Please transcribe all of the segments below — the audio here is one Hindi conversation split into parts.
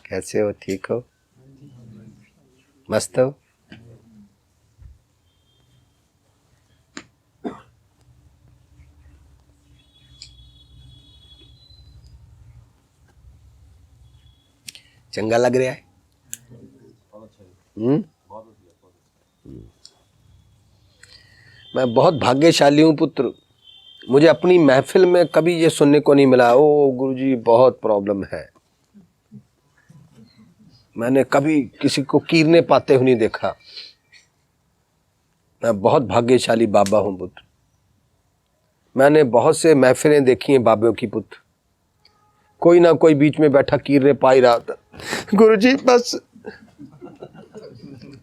कैसे हो? ठीक हो? मस्त हो? चंगा लग रहा है? मैं बहुत भाग्यशाली हूँ पुत्र। मुझे अपनी महफिल में कभी ये सुनने को नहीं मिला, ओ गुरुजी बहुत प्रॉब्लम है। मैंने कभी किसी को कीरने पाते हुए नहीं देखा। मैं बहुत भाग्यशाली बाबा हूँ पुत्र। मैंने बहुत से महफिलें देखी हैं बाबों की पुत्र, कोई ना कोई बीच में बैठा कीरने पा ही रहा था। गुरुजी बस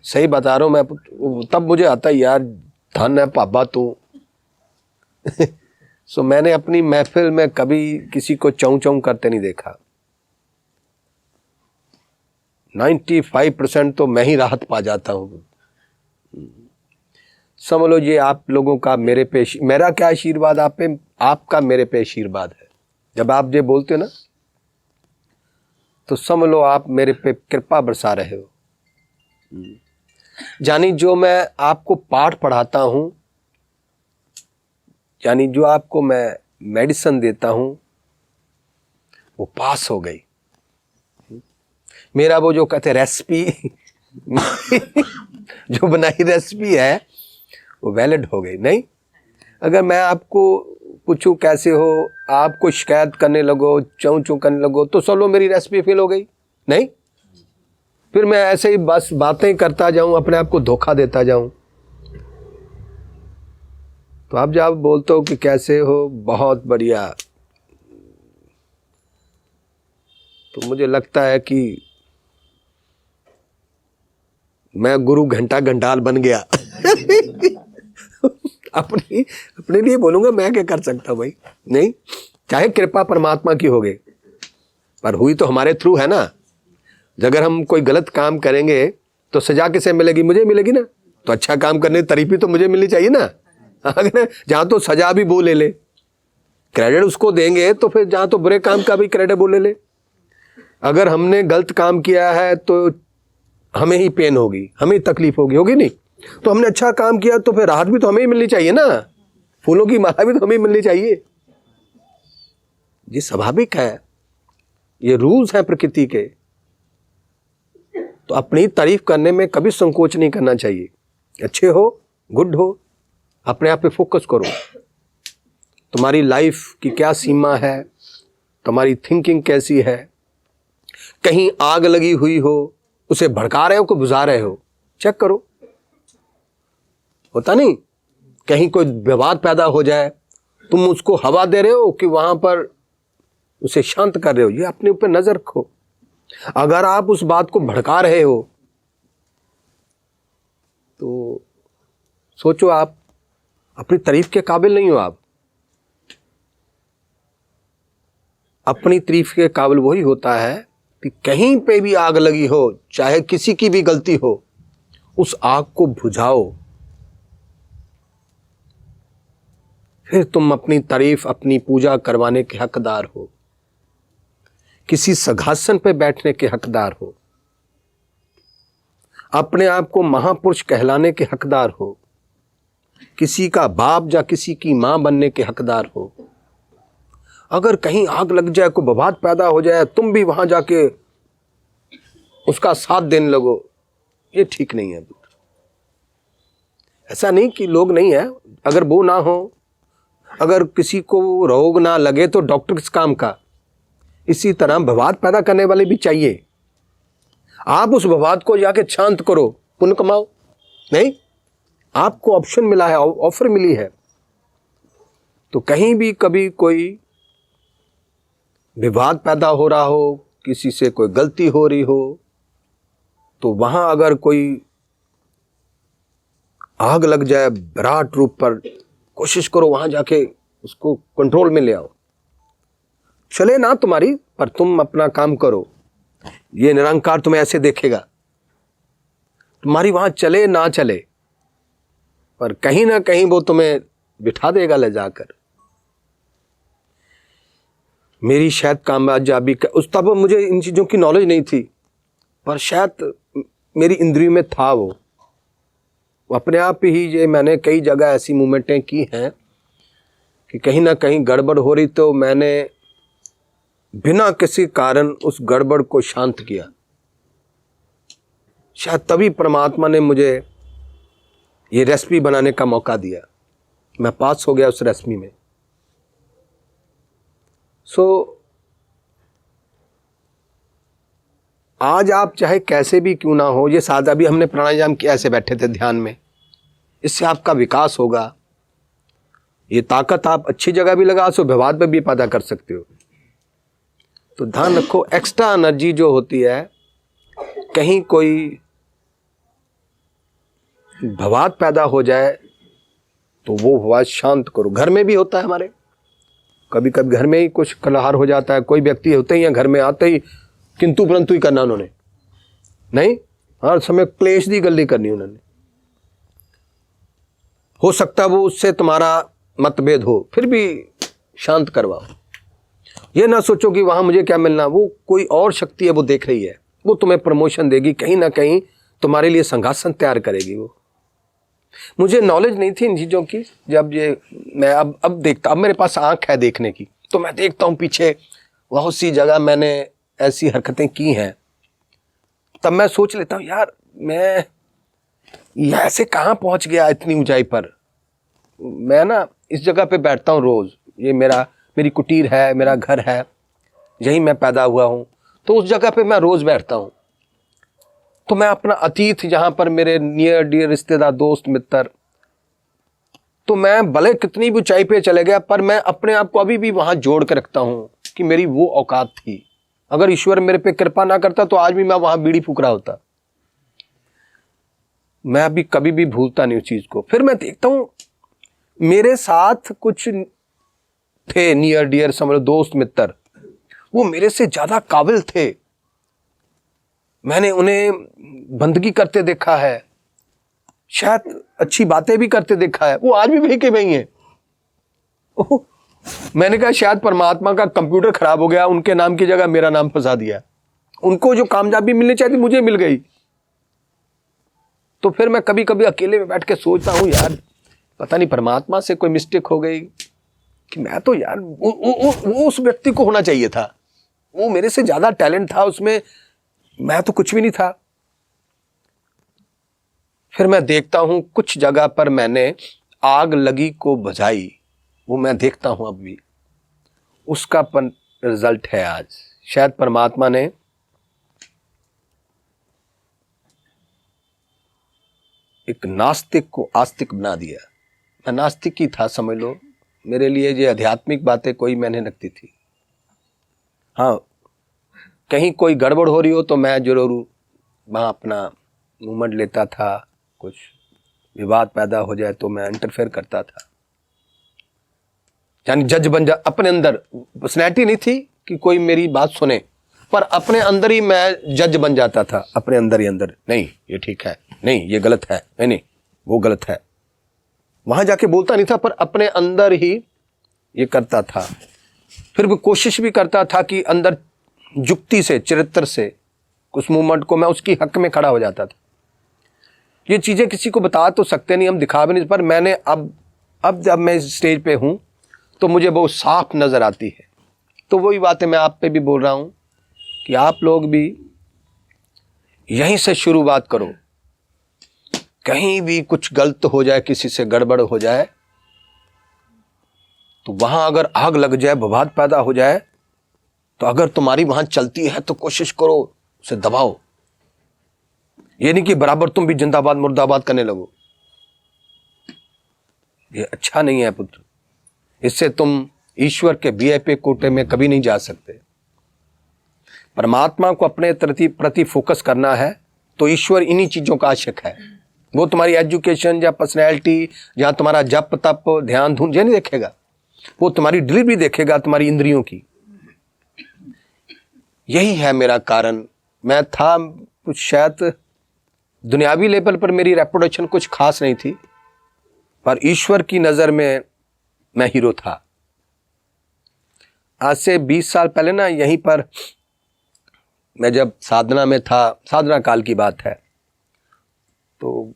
सही बता रहा हूँ मैं पुत्र। तब मुझे आता यार धन है पापा तू। सो मैंने अपनी महफिल में कभी किसी को चौं चौं करते नहीं देखा। 95% तो मैं ही राहत पा जाता हूँ। समझ लो ये आप लोगों का मेरे पे, मेरा क्या आशीर्वाद आप पे, आपका मेरे पे आशीर्वाद है। जब आप ये बोलते हो ना तो समझ लो आप मेरे पे कृपा बरसा रहे हो। यानी जो मैं आपको पाठ पढ़ाता हूं, यानी जो आपको मैं मेडिसिन देता हूं वो पास हो गई। मेरा वो जो कहते रेसिपी जो बनाई रेसिपी है वो वैलिड हो गई। नहीं, अगर मैं आपको पूछूं कैसे हो, आपको शिकायत करने लगो, चौं चौं करने लगो, तो चलो मेरी रेसिपी फेल हो गई। नहीं, फिर मैं ऐसे ही बस बातें करता जाऊं, अपने आप को धोखा देता जाऊं। तो आप जब बोलते हो कि कैसे हो, बहुत बढ़िया, तो मुझे लगता है कि मैं गुरु घंटा घंटाल बन गया। अपने लिए बोलूंगा, मैं क्या कर सकता हूं भाई। नहीं, चाहे कृपा परमात्मा की हो गई, पर हुई तो हमारे थ्रू है ना। अगर हम कोई गलत काम करेंगे तो सजा किसे मिलेगी? मुझे मिलेगी ना। तो अच्छा काम करने की तारीफ भी तो मुझे मिलनी चाहिए ना। अगर जहां तो सजा भी वो ले ले, क्रेडिट उसको देंगे, तो फिर जहां तो बुरे काम का भी क्रेडिट वो ले ले। अगर हमने गलत काम किया है तो हमें ही पेन होगी, हमें तकलीफ होगी नहीं। तो हमने अच्छा काम किया तो फिर राहत भी तो हमें ही मिलनी चाहिए ना। फूलों की माला भी तो हमें मिलनी चाहिए। ये स्वाभाविक है, ये रूल्स हैं प्रकृति के। तो अपनी तारीफ करने में कभी संकोच नहीं करना चाहिए। अच्छे हो, गुड हो, अपने आप पे फोकस करो। तुम्हारी लाइफ की क्या सीमा है, तुम्हारी थिंकिंग कैसी है। कहीं आग लगी हुई हो, उसे भड़का रहे हो कि बुझा रहे हो, चेक करो। होता नहीं, कहीं कोई विवाद पैदा हो जाए, तुम उसको हवा दे रहे हो कि वहां पर उसे शांत कर रहे हो। ये अपने ऊपर नजर रखो। अगर आप उस बात को भड़का रहे हो तो सोचो आप अपनी तारीफ के काबिल नहीं हो। आप अपनी तारीफ के काबिल वही होता है कि कहीं पे भी आग लगी हो, चाहे किसी की भी गलती हो, उस आग को बुझाओ। फिर तुम अपनी तारीफ, अपनी पूजा करवाने के हकदार हो, किसी सिंहासन पे बैठने के हकदार हो, अपने आप को महापुरुष कहलाने के हकदार हो, किसी का बाप या किसी की मां बनने के हकदार हो। अगर कहीं आग लग जाए, कोई विवाद पैदा हो जाए, तुम भी वहां जाके उसका साथ देने लगो, ये ठीक नहीं है। ऐसा नहीं कि लोग नहीं है, अगर वो ना हो, अगर किसी को रोग ना लगे तो डॉक्टर किस काम का। इसी तरह विवाद पैदा करने वाले भी चाहिए। आप उस विवाद को जाके शांत करो, पुण्य कमाओ। नहीं, आपको ऑप्शन मिला है, ऑफर मिली है। तो कहीं भी कभी कोई विवाद पैदा हो रहा हो, किसी से कोई गलती हो रही हो, तो वहां अगर कोई आग लग जाए विराट रूप पर, कोशिश करो वहां जाके उसको कंट्रोल में ले आओ। चले ना तुम्हारी, पर तुम अपना काम करो। ये निरंकार तुम्हें ऐसे देखेगा। तुम्हारी वहां चले ना चले, पर कहीं ना कहीं वो तुम्हें बिठा देगा ले जाकर। मेरी शायद कामयाबी उस तब मुझे इन चीजों की नॉलेज नहीं थी। पर शायद मेरी इंद्रियों में था वो अपने आप ही। ये मैंने कई जगह ऐसी मूवमेंटें की हैं कि कहीं ना कहीं गड़बड़ हो रही तो मैंने बिना किसी कारण उस गड़बड़ को शांत किया। शायद तभी परमात्मा ने मुझे ये रेसिपी बनाने का मौका दिया, मैं पास हो गया उस रेसिपी में। आज आप चाहे कैसे भी क्यों ना हो, ये सादा भी हमने प्राणायाम किया, ऐसे बैठे थे ध्यान में, इससे आपका विकास होगा। ये ताकत आप अच्छी जगह भी लगा सो, व्यवहार पे भी पैदा कर सकते हो। तो ध्यान रखो, एक्स्ट्रा एनर्जी जो होती है, कहीं कोई भवाद पैदा हो जाए तो वो भवाद शांत करो। घर में भी होता है हमारे, कभी कभी घर में ही कुछ कलहार हो जाता है। कोई व्यक्ति होते ही हैं घर में आते ही किंतु परंतु ही करना उन्होंने, नहीं, हर समय क्लेश दी गल्ली करनी उन्होंने। हो सकता है वो उससे तुम्हारा मतभेद हो, फिर भी शांत करवाओ। ये ना सोचो कि वहां मुझे क्या मिलना, वो कोई और शक्ति है, वो देख रही है, वो तुम्हें प्रमोशन देगी, कहीं ना कहीं तुम्हारे लिए संघासन तैयार करेगी। वो मुझे नॉलेज नहीं थी इन चीज़ों की। जब ये मैं अब देखता, अब मेरे पास आंख है देखने की, तो मैं देखता हूँ पीछे बहुत सी जगह मैंने ऐसी हरकतें की हैं। तब मैं सोच लेता हूँ यार मैं ऐसे कहाँ पहुँच गया इतनी ऊंचाई पर। मैं ना इस जगह पे बैठता हूँ रोज़, ये मेरी कुटीर है, मेरा घर है, यहीं मैं पैदा हुआ हूँ, तो उस जगह पे मैं रोज़ बैठता हूँ। तो मैं अपना अतीत, जहाँ पर मेरे नियर डियर रिश्तेदार, दोस्त, मित्र, तो मैं भले कितनी भी ऊंचाई पे चले गया, पर मैं अपने आप को अभी भी वहाँ जोड़ के रखता हूँ कि मेरी वो औकात थी। अगर ईश्वर मेरे पे कृपा ना करता तो आज भी मैं वहाँ बीड़ी फूक रहा होता। मैं अभी कभी भी भूलता नहीं उस चीज़ को। फिर मैं देखता हूँ मेरे साथ कुछ थे नियर डियर, समझ लो दोस्त मित्र, वो मेरे से ज़्यादा काबिल थे। मैंने उन्हें बंदगी करते देखा है, शायद अच्छी बातें भी करते देखा है, वो आज भी वही के वही हैं। मैंने कहा शायद परमात्मा का कंप्यूटर खराब हो गया, उनके नाम की जगह मेरा नाम फंसा दिया। उनको जो कामयाबी मिलनी चाहिए मुझे मिल गई। तो फिर मैं कभी कभी अकेले में बैठ के सोचता हूँ यार पता नहीं परमात्मा से कोई मिस्टेक हो गई कि मैं तो यार वो उस व्यक्ति को होना चाहिए था, वो मेरे से ज्यादा टैलेंट था उसमें, मैं तो कुछ भी नहीं था। फिर मैं देखता हूं कुछ जगह पर मैंने आग लगी को बुझाई, वो मैं देखता हूं अब भी, उसका रिजल्ट है आज। शायद परमात्मा ने एक नास्तिक को आस्तिक बना दिया। मैं नास्तिक ही था समझ लो, मेरे लिए ये आध्यात्मिक बातें कोई मैंने रखती थी। हाँ, कहीं कोई गड़बड़ हो रही हो तो मैं जरूर वहाँ अपना मूवमेंट लेता था, कुछ विवाद पैदा हो जाए तो मैं इंटरफेयर करता था, यानी जज बन जा। अपने अंदर पर्सनैलिटी नहीं थी कि कोई मेरी बात सुने, पर अपने अंदर ही मैं जज बन जाता था, अपने अंदर ही अंदर, नहीं ये ठीक है, नहीं ये गलत है, नहीं वो गलत है। वहां जाके बोलता नहीं था, पर अपने अंदर ही ये करता था। फिर भी कोशिश भी करता था कि अंदर जुक्ति से, चरित्र से उस मूवमेंट को मैं उसकी हक में खड़ा हो जाता था। ये चीज़ें किसी को बता तो सकते नहीं, हम दिखा भी नहीं, पर मैंने अब जब मैं इस स्टेज पे हूँ तो मुझे बहुत साफ नज़र आती है। तो वही बातें मैं आप पे भी बोल रहा हूँ कि आप लोग भी यहीं से शुरुआत करो। कहीं भी कुछ गलत हो जाए, किसी से गड़बड़ हो जाए, तो वहाँ अगर आग लग जाए, विवाद पैदा हो जाए, तो अगर तुम्हारी वहाँ चलती है तो कोशिश करो उसे दबाओ। ये नहीं कि बराबर तुम भी जिंदाबाद मुर्दाबाद करने लगो, ये अच्छा नहीं है पुत्र। इससे तुम ईश्वर के वीआईपी कोटे में कभी नहीं जा सकते। परमात्मा को अपने प्रति फोकस करना है तो ईश्वर इन्हीं चीज़ों का आशिक है। वो तुम्हारी एजुकेशन या पर्सनैलिटी या तुम्हारा जप तप ध्यान धुन ये नहीं देखेगा, वो तुम्हारी डिलीवरी देखेगा, तुम्हारी इंद्रियों की। यही है मेरा कारण। मैं था कुछ शायद दुनियावी लेवल पर मेरी रेपुटेशन कुछ खास नहीं थी, पर ईश्वर की नज़र में मैं हीरो था। आज से 20 साल पहले ना यहीं पर मैं जब साधना में था, साधना काल की बात है, तो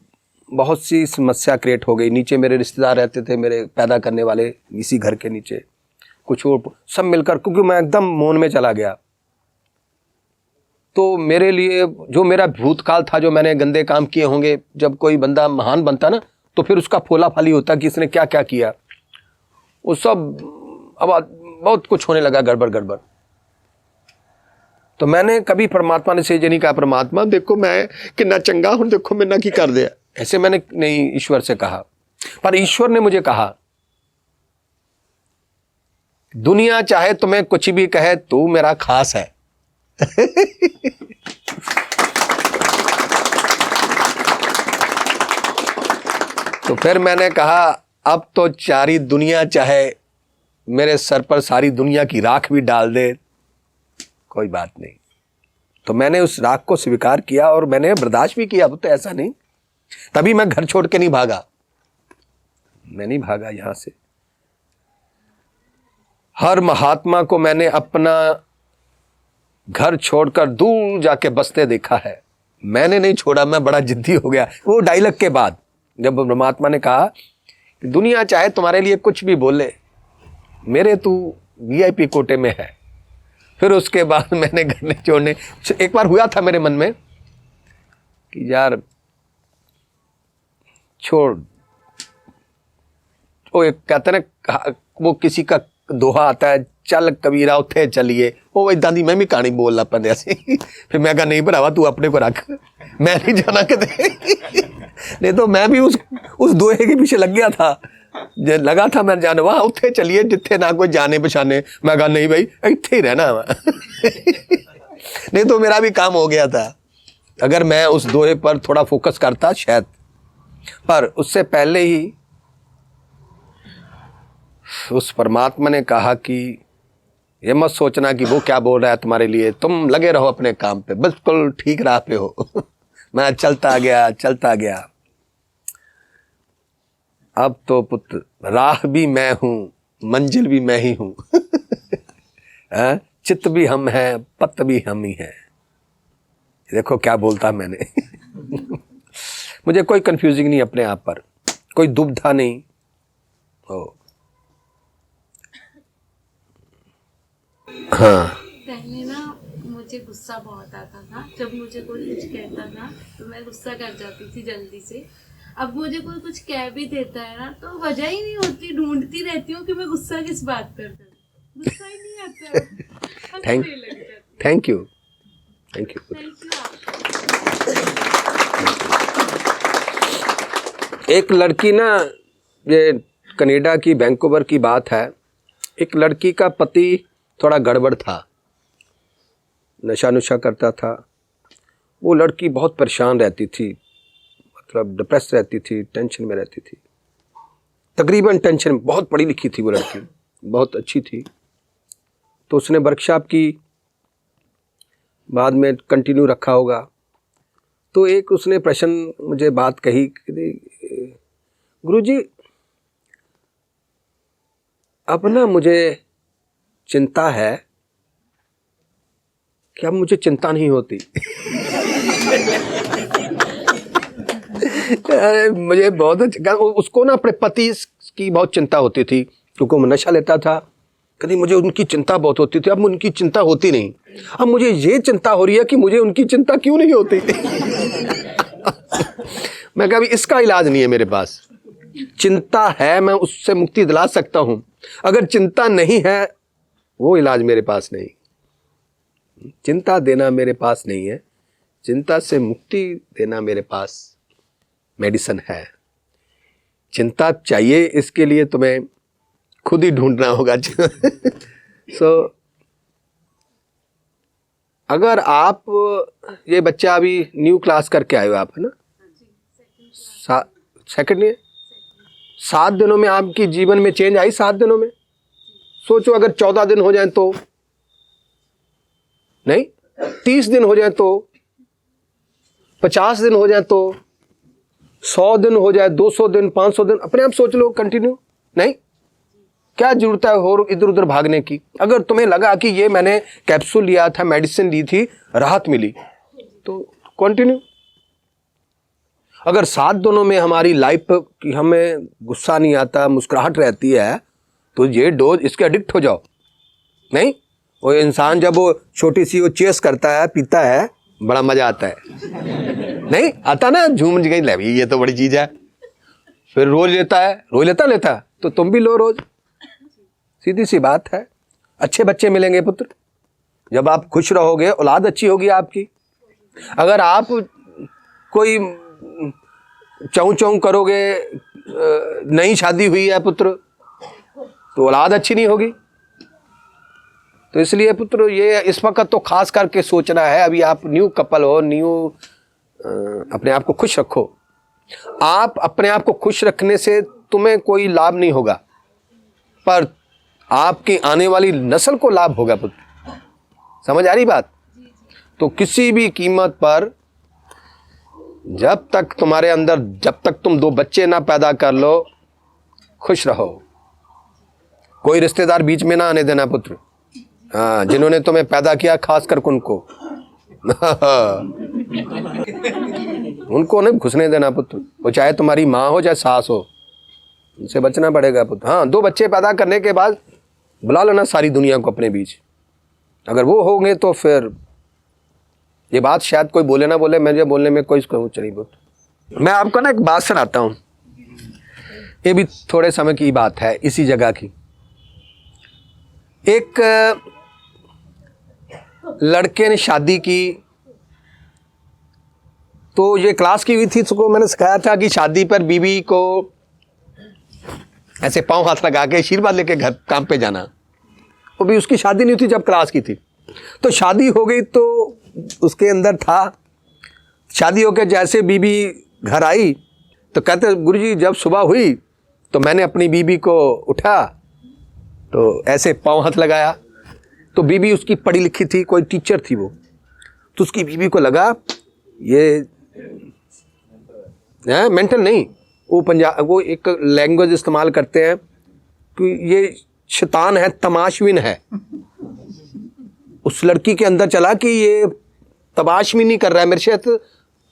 बहुत सी समस्या क्रिएट हो गई। नीचे मेरे रिश्तेदार रहते थे, मेरे पैदा करने वाले, इसी घर के नीचे कुछ और सब मिलकर, क्योंकि मैं एकदम मौन में चला गया। तो मेरे लिए जो मेरा भूतकाल था, जो मैंने गंदे काम किए होंगे, जब कोई बंदा महान बनता ना, तो फिर उसका फोला फाली होता कि इसने क्या क्या किया, वो सब अब बहुत कुछ होने लगा, गड़बड़ गड़बड़। तो मैंने कभी परमात्मा ने से नहीं कहा, परमात्मा देखो मैं कितना चंगा हूं, देखो मैं ना की कर दिया, ऐसे मैंने नहीं ईश्वर से कहा। पर ईश्वर ने मुझे कहा, दुनिया चाहे तुम्हें कुछ भी कहे, तू मेरा खास है। तो फिर मैंने कहा, अब तो सारी दुनिया चाहे मेरे सर पर सारी दुनिया की राख भी डाल दे, कोई बात नहीं। तो मैंने उस राख को स्वीकार किया और मैंने बर्दाश्त भी किया, तो ऐसा नहीं। तभी मैं घर छोड़ के नहीं भागा, मैं नहीं भागा यहां से। हर महात्मा को मैंने अपना घर छोड़कर दूर जाके बसते देखा है, मैंने नहीं छोड़ा, मैं बड़ा जिद्दी हो गया। वो डायलॉग के बाद जब परमात्मा ने कहा कि दुनिया चाहे तुम्हारे लिए कुछ भी बोले, मेरे तू वीआईपी कोटे में है, फिर उसके बाद मैंने घर नहीं छोड़ने। एक बार हुआ था मेरे मन में कि यार छोड़, वो एक कहते ना, वो किसी का दोहा आता है, चल कबीरा उठे चलिए, वो इदा दी मैं भी कहानी बोलना पड़े सी। फिर मैं कहा नहीं भरावा तू अपने को रख, मैं नहीं जाना कदे। नहीं तो मैं भी उस दोहे के पीछे लग गया था, लगा था मैं जाने, वहां उठे चलिए जिथे ना कोई जाने पछाने। मैं कहा नहीं भाई इत्थे ही रहना। नहीं तो मेरा भी काम हो गया था अगर मैं उस दोहे पर थोड़ा फोकस करता शायद। पर उससे पहले ही उस परमात्मा ने कहा कि ये मत सोचना कि वो क्या बोल रहा है तुम्हारे लिए, तुम लगे रहो अपने काम पे, बिल्कुल ठीक राह पे हो। मैं चलता गया चलता गया। अब तो पुत्र राह भी मैं हूं, मंजिल भी मैं ही हूं। चित्त भी हम हैं, पत भी हम ही हैं। देखो क्या बोलता मैंने। मुझे कोई कंफ्यूजिंग नहीं अपने आप पर, कोई दुविधा नहीं हो। हाँ, पहले ना मुझे गुस्सा बहुत आता था, जब मुझे कोई कुछ कहता था तो मैं गुस्सा कर जाती थी जल्दी से। अब मुझे कोई कुछ कह भी देता है ना तो वजह ही नहीं होती, ढूंढती रहती हूँ कि मैं गुस्सा किस बात पर करूँ, गुस्सा ही नहीं आता। Thank you. एक लड़की ना, ये कनाडा की वैंकूवर की बात है, एक लड़की का पति थोड़ा गड़बड़ था, नशा नुशा करता था। वो लड़की बहुत परेशान रहती थी, मतलब डिप्रेस रहती थी, टेंशन में रहती थी, तकरीबन टेंशन में। बहुत पढ़ी लिखी थी वो लड़की, बहुत अच्छी थी। तो उसने वर्कशॉप की, बाद में कंटिन्यू रखा होगा। तो एक उसने प्रश्न मुझे बात कही, गुरुजी अब ना मुझे चिंता है कि अब मुझे चिंता नहीं होती। अरे मुझे बहुत अच्छा, उसको ना अपने पति की बहुत चिंता होती थी क्योंकि वो नशा लेता था। कभी मुझे उनकी चिंता बहुत होती थी, अब उनकी चिंता होती नहीं। अब मुझे ये चिंता हो रही है कि मुझे उनकी चिंता क्यों नहीं होती। मैं कहा इसका इलाज नहीं है मेरे पास। चिंता है, मैं उससे मुक्ति दिला सकता हूं। अगर चिंता नहीं है, वो इलाज मेरे पास नहीं। चिंता देना मेरे पास नहीं है, चिंता से मुक्ति देना मेरे पास मेडिसिन है। चिंता चाहिए, इसके लिए तुम्हें खुद ही ढूंढना होगा। अगर आप, ये बच्चा अभी न्यू क्लास करके आए हो आप, है ना? Second year. 7 दिनों में आपकी जीवन में चेंज आई? 7 दिनों में सोचो, अगर 14 दिन हो जाए तो नहीं, 30 दिन हो जाए तो, 50 दिन हो जाए तो, 100 दिन हो जाए, 200 दिन, 500 दिन, अपने आप सोच लो कंटिन्यू। नहीं क्या जरूरत है और इधर उधर भागने की। अगर तुम्हें लगा कि ये मैंने कैप्सूल लिया था, मेडिसिन ली थी, राहत मिली, तो कंटिन्यू। अगर साथ दोनों में हमारी लाइफ की हमें गुस्सा नहीं आता, मुस्कुराहट रहती है, तो ये डोज इसके एडिक्ट हो जाओ। नहीं, वो इंसान जब वो छोटी सी वो चेस करता है, पीता है, बड़ा मजा आता है, नहीं आता ना, झूम गई ले ये तो बड़ी चीज है, फिर रोज लेता है, रोज लेता तो तुम भी लो रोज। सीधी सी बात है। अच्छे बच्चे मिलेंगे पुत्र, जब आप खुश रहोगे औलाद अच्छी होगी आपकी। अगर आप कोई चौं करोगे, नई शादी हुई है पुत्र, तो औलाद अच्छी नहीं होगी। तो इसलिए पुत्र ये इस वक्त तो खास करके सोचना है, अभी आप न्यू कपल हो, अपने आप को खुश रखो। आप अपने आप को खुश रखने से तुम्हें कोई लाभ नहीं होगा, पर आपकी आने वाली नस्ल को लाभ होगा पुत्र। समझ आ रही बात? तो किसी भी कीमत पर जब तक तुम्हारे अंदर, जब तक तुम 2 बच्चे ना पैदा कर लो, खुश रहो। कोई रिश्तेदार बीच में ना आने देना पुत्र। हाँ, जिन्होंने तुम्हें पैदा किया, खासकर उनको उनको नहीं घुसने देना पुत्र। वो चाहे तुम्हारी माँ हो चाहे सास हो, उनसे बचना पड़ेगा पुत्र। हाँ, 2 बच्चे पैदा करने के बाद बुला लेना सारी दुनिया को अपने बीच। अगर वो होंगे तो फिर ये बात शायद कोई बोले ना बोले, मुझे बोलने में कोई कुछ नहीं पुत्र। मैं आपको ना एक बात सुनाता हूँ, ये भी थोड़े समय की बात है, इसी जगह की। एक लड़के ने शादी की, तो ये क्लास की हुई थी, उसको मैंने सिखाया था कि शादी पर बीवी को ऐसे पांव हाथ लगा के आशीर्वाद लेके घर काम पे जाना। वो भी उसकी शादी नहीं थी जब क्लास की थी, तो शादी हो गई तो उसके अंदर था। शादी होकर जैसे बीवी घर आई तो कहते गुरुजी जब सुबह हुई तो मैंने अपनी बीवी को उठा तो ऐसे पांव हाथ लगाया, तो बीवी उसकी पढ़ी लिखी थी, कोई टीचर थी वो, तो उसकी बीवी को लगा ये मेंटल नहीं, वो एक लैंग्वेज इस्तेमाल करते हैं कि ये शैतान है, तमाशवीन है। उस लड़की के अंदर चला कि ये तमाशवीनी कर रहा है मेरे साथ,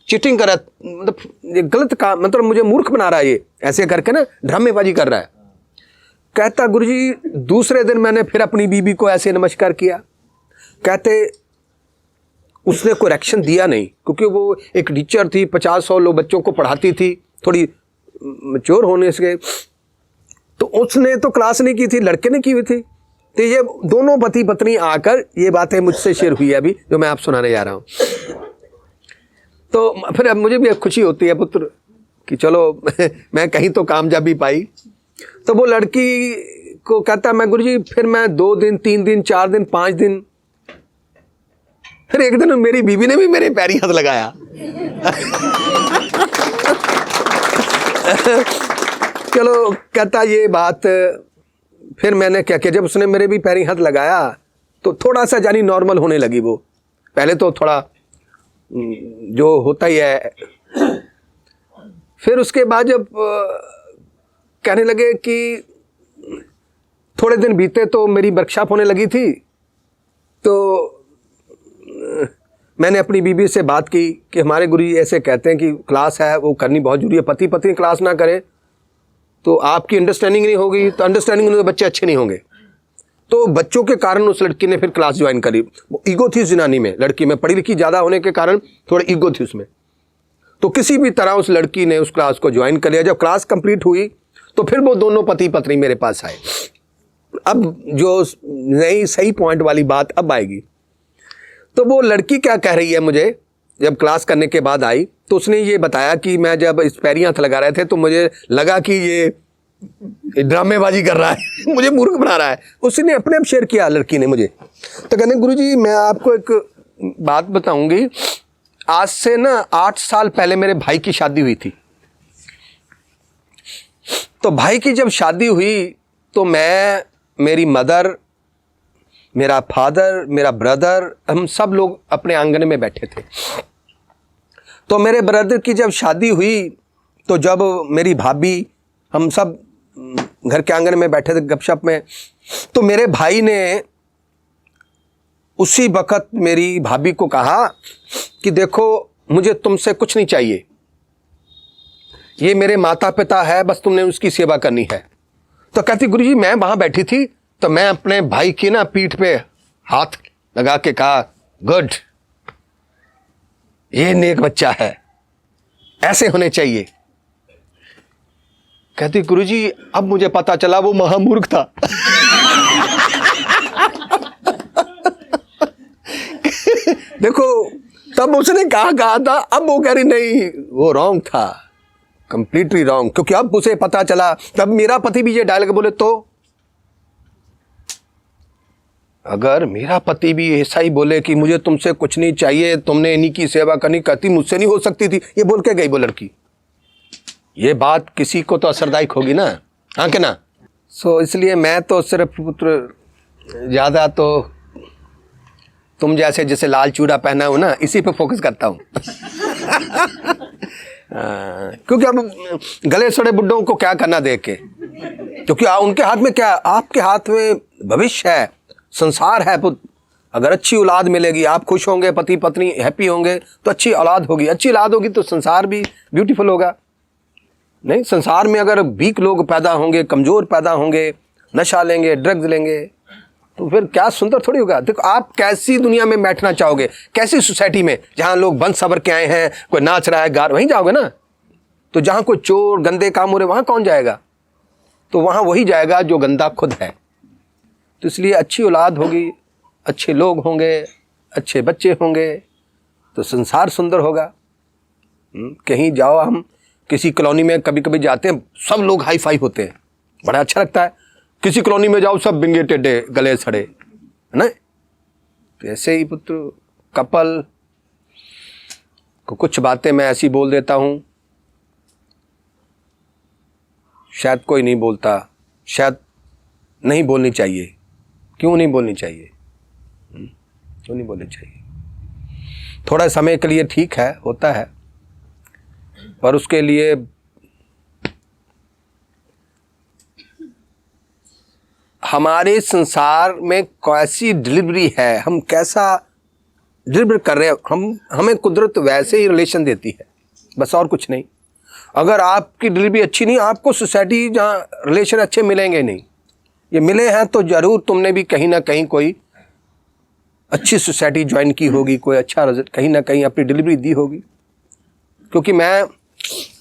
चीटिंग कर रहा है, मतलब ये गलत काम, मतलब मुझे मूर्ख बना रहा है, ये ऐसे करके ना ड्रामेबाजी कर रहा है। कहता गुरुजी दूसरे दिन मैंने फिर अपनी बीबी को ऐसे नमस्कार किया। कहते उसने कोई एक्शन दिया नहीं, क्योंकि वो एक टीचर थी, 50-100 लोग बच्चों को पढ़ाती थी, थोड़ी मैच्योर होने से, तो उसने तो क्लास नहीं की थी, लड़के ने की हुई थी। तो ये दोनों पति पत्नी आकर ये बातें मुझसे शेयर हुई है अभी, जो मैं आप सुनाने जा रहा हूँ। तो फिर अब मुझे भी खुशी होती है पुत्र कि चलो मैं कहीं तो कामयाबी पाई। तो वो लड़की को कहता मैं गुरुजी फिर मैं 2 दिन 3 दिन 4 दिन 5 दिन, फिर एक दिन मेरी बीवी ने भी मेरे पैरी हाथ लगाया। चलो कहता ये बात, फिर मैंने क्या किया, जब उसने मेरे भी पैरी हाथ लगाया तो थोड़ा सा जानी नॉर्मल होने लगी वो। पहले तो थोड़ा जो होता ही है, फिर उसके बाद जब कहने लगे कि थोड़े दिन बीते तो मेरी वर्कशॉप होने लगी थी, तो मैंने अपनी बीबी से बात की कि हमारे गुरुजी ऐसे कहते हैं कि क्लास है वो करनी बहुत जरूरी है, पति पत्नी क्लास ना करें तो आपकी अंडरस्टैंडिंग नहीं होगी, तो अंडरस्टैंडिंग नहीं तो बच्चे अच्छे नहीं होंगे। तो बच्चों के कारण उस लड़की ने फिर क्लास ज्वाइन करी। वो ईगो थी जनानी में, लड़की में पढ़ी लिखी ज़्यादा होने के कारण थोड़ा ईगो थी उसमें, तो किसी भी तरह उस लड़की ने उस क्लास को ज्वाइन कर लिया। जब क्लास कंप्लीट हुई तो फिर वो दोनों पति पत्नी मेरे पास आए। अब जो नई सही पॉइंट वाली बात अब आएगी। तो वो लड़की क्या कह रही है मुझे, जब क्लास करने के बाद आई तो उसने ये बताया कि मैं जब इस पैरी हाथ लगा रहे थे तो मुझे लगा कि ये ड्रामेबाजी कर रहा है, मुझे मूर्ख बना रहा है। उसने अपने आप शेयर किया लड़की ने मुझे। तो कहने गुरुजी मैं आपको एक बात बताऊंगी, आज से ना 8 साल पहले मेरे भाई की शादी हुई थी। तो भाई की जब शादी हुई तो मैं, मेरी मदर, मेरा फादर, मेरा ब्रदर, हम सब लोग अपने आंगन में बैठे थे। तो मेरे ब्रदर की जब शादी हुई तो जब मेरी भाभी, हम सब घर के आंगन में बैठे थे गपशप में, तो मेरे भाई ने उसी वक्त मेरी भाभी को कहा कि देखो मुझे तुमसे कुछ नहीं चाहिए, ये मेरे माता पिता है, बस तुमने उसकी सेवा करनी है। तो कहती गुरुजी मैं वहां बैठी थी तो मैं अपने भाई की ना पीठ पे हाथ लगा के कहा गुड, ये नेक बच्चा है, ऐसे होने चाहिए। कहती गुरुजी अब मुझे पता चला वो महामूर्ख था। देखो तब उसने कहा था, अब वो कह रही नहीं वो रॉन्ग था, कंप्लीटली रॉन्ग, क्योंकि अब उसे पता चला। तब मेरा पति भी ये डायलॉग बोले तो अगर मेरा पति भी ऐसा ही बोले कि मुझे तुमसे कुछ नहीं चाहिए, तुमने इन्हीं की सेवा करनी, कहती मुझसे नहीं हो सकती थी, ये बोल के गई वो लड़की। ये बात किसी को तो असरदायक होगी ना, हाँ कि ना। सो इसलिए मैं तो सिर्फ पुत्र ज़्यादा तो तुम जैसे जैसे लाल चूड़ा पहना हो ना, इसी पे फोकस करता हूँ। क्योंकि अब गले सड़े बुड्ढों को क्या करना देख के, क्योंकि उनके हाथ में क्या, आपके हाथ में भविष्य है, संसार है पुत्र। अगर अच्छी औलाद मिलेगी, आप खुश होंगे, पति पत्नी हैप्पी होंगे, तो अच्छी औलाद होगी, अच्छी औलाद होगी तो संसार भी ब्यूटीफुल होगा। नहीं, संसार में अगर वीक लोग पैदा होंगे, कमज़ोर पैदा होंगे, नशा लेंगे, ड्रग्स लेंगे, तो फिर क्या सुंदर थोड़ी होगा। देखो आप कैसी दुनिया में बैठना चाहोगे, कैसी सोसाइटी में जहाँ लोग बंद सबर के आए हैं, कोई नाच रहा है गा, वहीं जाओगे ना। तो जहाँ कोई चोर गंदे काम हो रहे वहाँ कौन जाएगा, तो वहाँ वही जाएगा जो गंदा खुद है। तो इसलिए अच्छी औलाद होगी, अच्छे लोग होंगे, अच्छे बच्चे होंगे, तो संसार सुंदर होगा। कहीं जाओ, हम किसी कॉलोनी में कभी कभी जाते हैं, सब लोग हाई फाई होते हैं, बड़ा अच्छा लगता है। किसी कॉलोनी में जाओ सब बिंगे टेढ़े गले सड़े, है ना। तो ऐसे ही पुत्र कपल को कुछ बातें मैं ऐसी बोल देता हूँ, शायद कोई नहीं बोलता, शायद नहीं बोलनी चाहिए। क्यों नहीं बोलनी चाहिए, क्यों नहीं बोलनी चाहिए। थोड़ा समय के लिए ठीक है, होता है, पर उसके लिए हमारे संसार में कैसी डिलीवरी है, हम कैसा डिलीवर कर रहे हैं, हमें कुदरत वैसे ही रिलेशन देती है, बस और कुछ नहीं। अगर आपकी डिलीवरी अच्छी नहीं, आपको सोसाइटी जहाँ रिलेशन अच्छे मिलेंगे नहीं। ये मिले हैं तो ज़रूर तुमने भी कहीं ना कहीं कोई अच्छी सोसाइटी ज्वाइन की होगी, कोई अच्छा रिजल्ट कहीं ना कहीं अपनी डिलीवरी दी होगी। क्योंकि मैं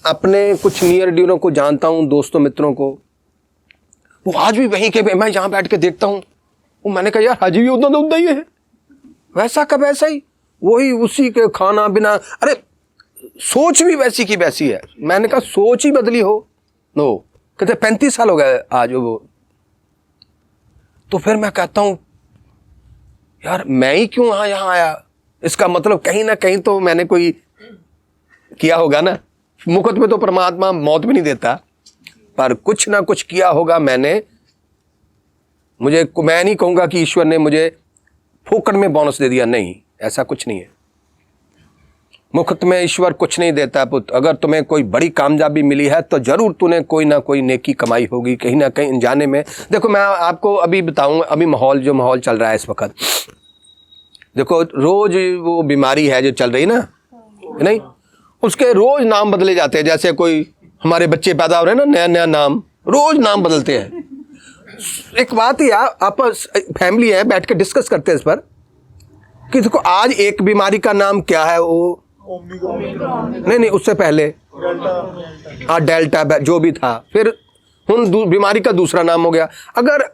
अपने कुछ नियर डियरों को जानता हूँ, दोस्तों मित्रों को, वो आज भी वहीं के, मैं जहाँ बैठ के देखता हूँ, वो मैंने कहा यार हाजी भी उतना ही है, वैसा का वैसा ही, वही उसी के खाना बिना, अरे सोच भी वैसी की वैसी है। मैंने कहा सोच ही बदली हो, नो कहते 35 साल हो गए आज वो। तो फिर मैं कहता हूँ यार मैं ही क्यों यहाँ आया, इसका मतलब कहीं ना कहीं तो मैंने कोई किया होगा ना। मुफ्त में तो परमात्मा मौत भी नहीं देता, पर कुछ ना कुछ किया होगा मैंने। मैं नहीं कहूँगा कि ईश्वर ने मुझे फोकट में बोनस दे दिया, नहीं, ऐसा कुछ नहीं है। मुफ्त में ईश्वर कुछ नहीं देता पुत्र। अगर तुम्हें कोई बड़ी कामयाबी मिली है तो जरूर तूने कोई ना कोई नेकी कमाई होगी कहीं ना कहीं अनजाने में। देखो मैं आपको अभी बताऊँ, अभी जो माहौल चल रहा है इस वक्त, देखो रोज वो बीमारी है जो चल रही ना, नहीं, उसके रोज नाम बदले जाते हैं। जैसे कोई हमारे बच्चे पैदा हो रहे हैं ना, नया नया नाम, रोज नाम बदलते हैं। एक बात ही आपस फैमिली है, बैठ के डिस्कस करते हैं इस पर कि देखो आज एक बीमारी का नाम क्या है, वो नहीं उससे पहले डेल्टा जो भी था, फिर बीमारी का दूसरा नाम हो गया। अगर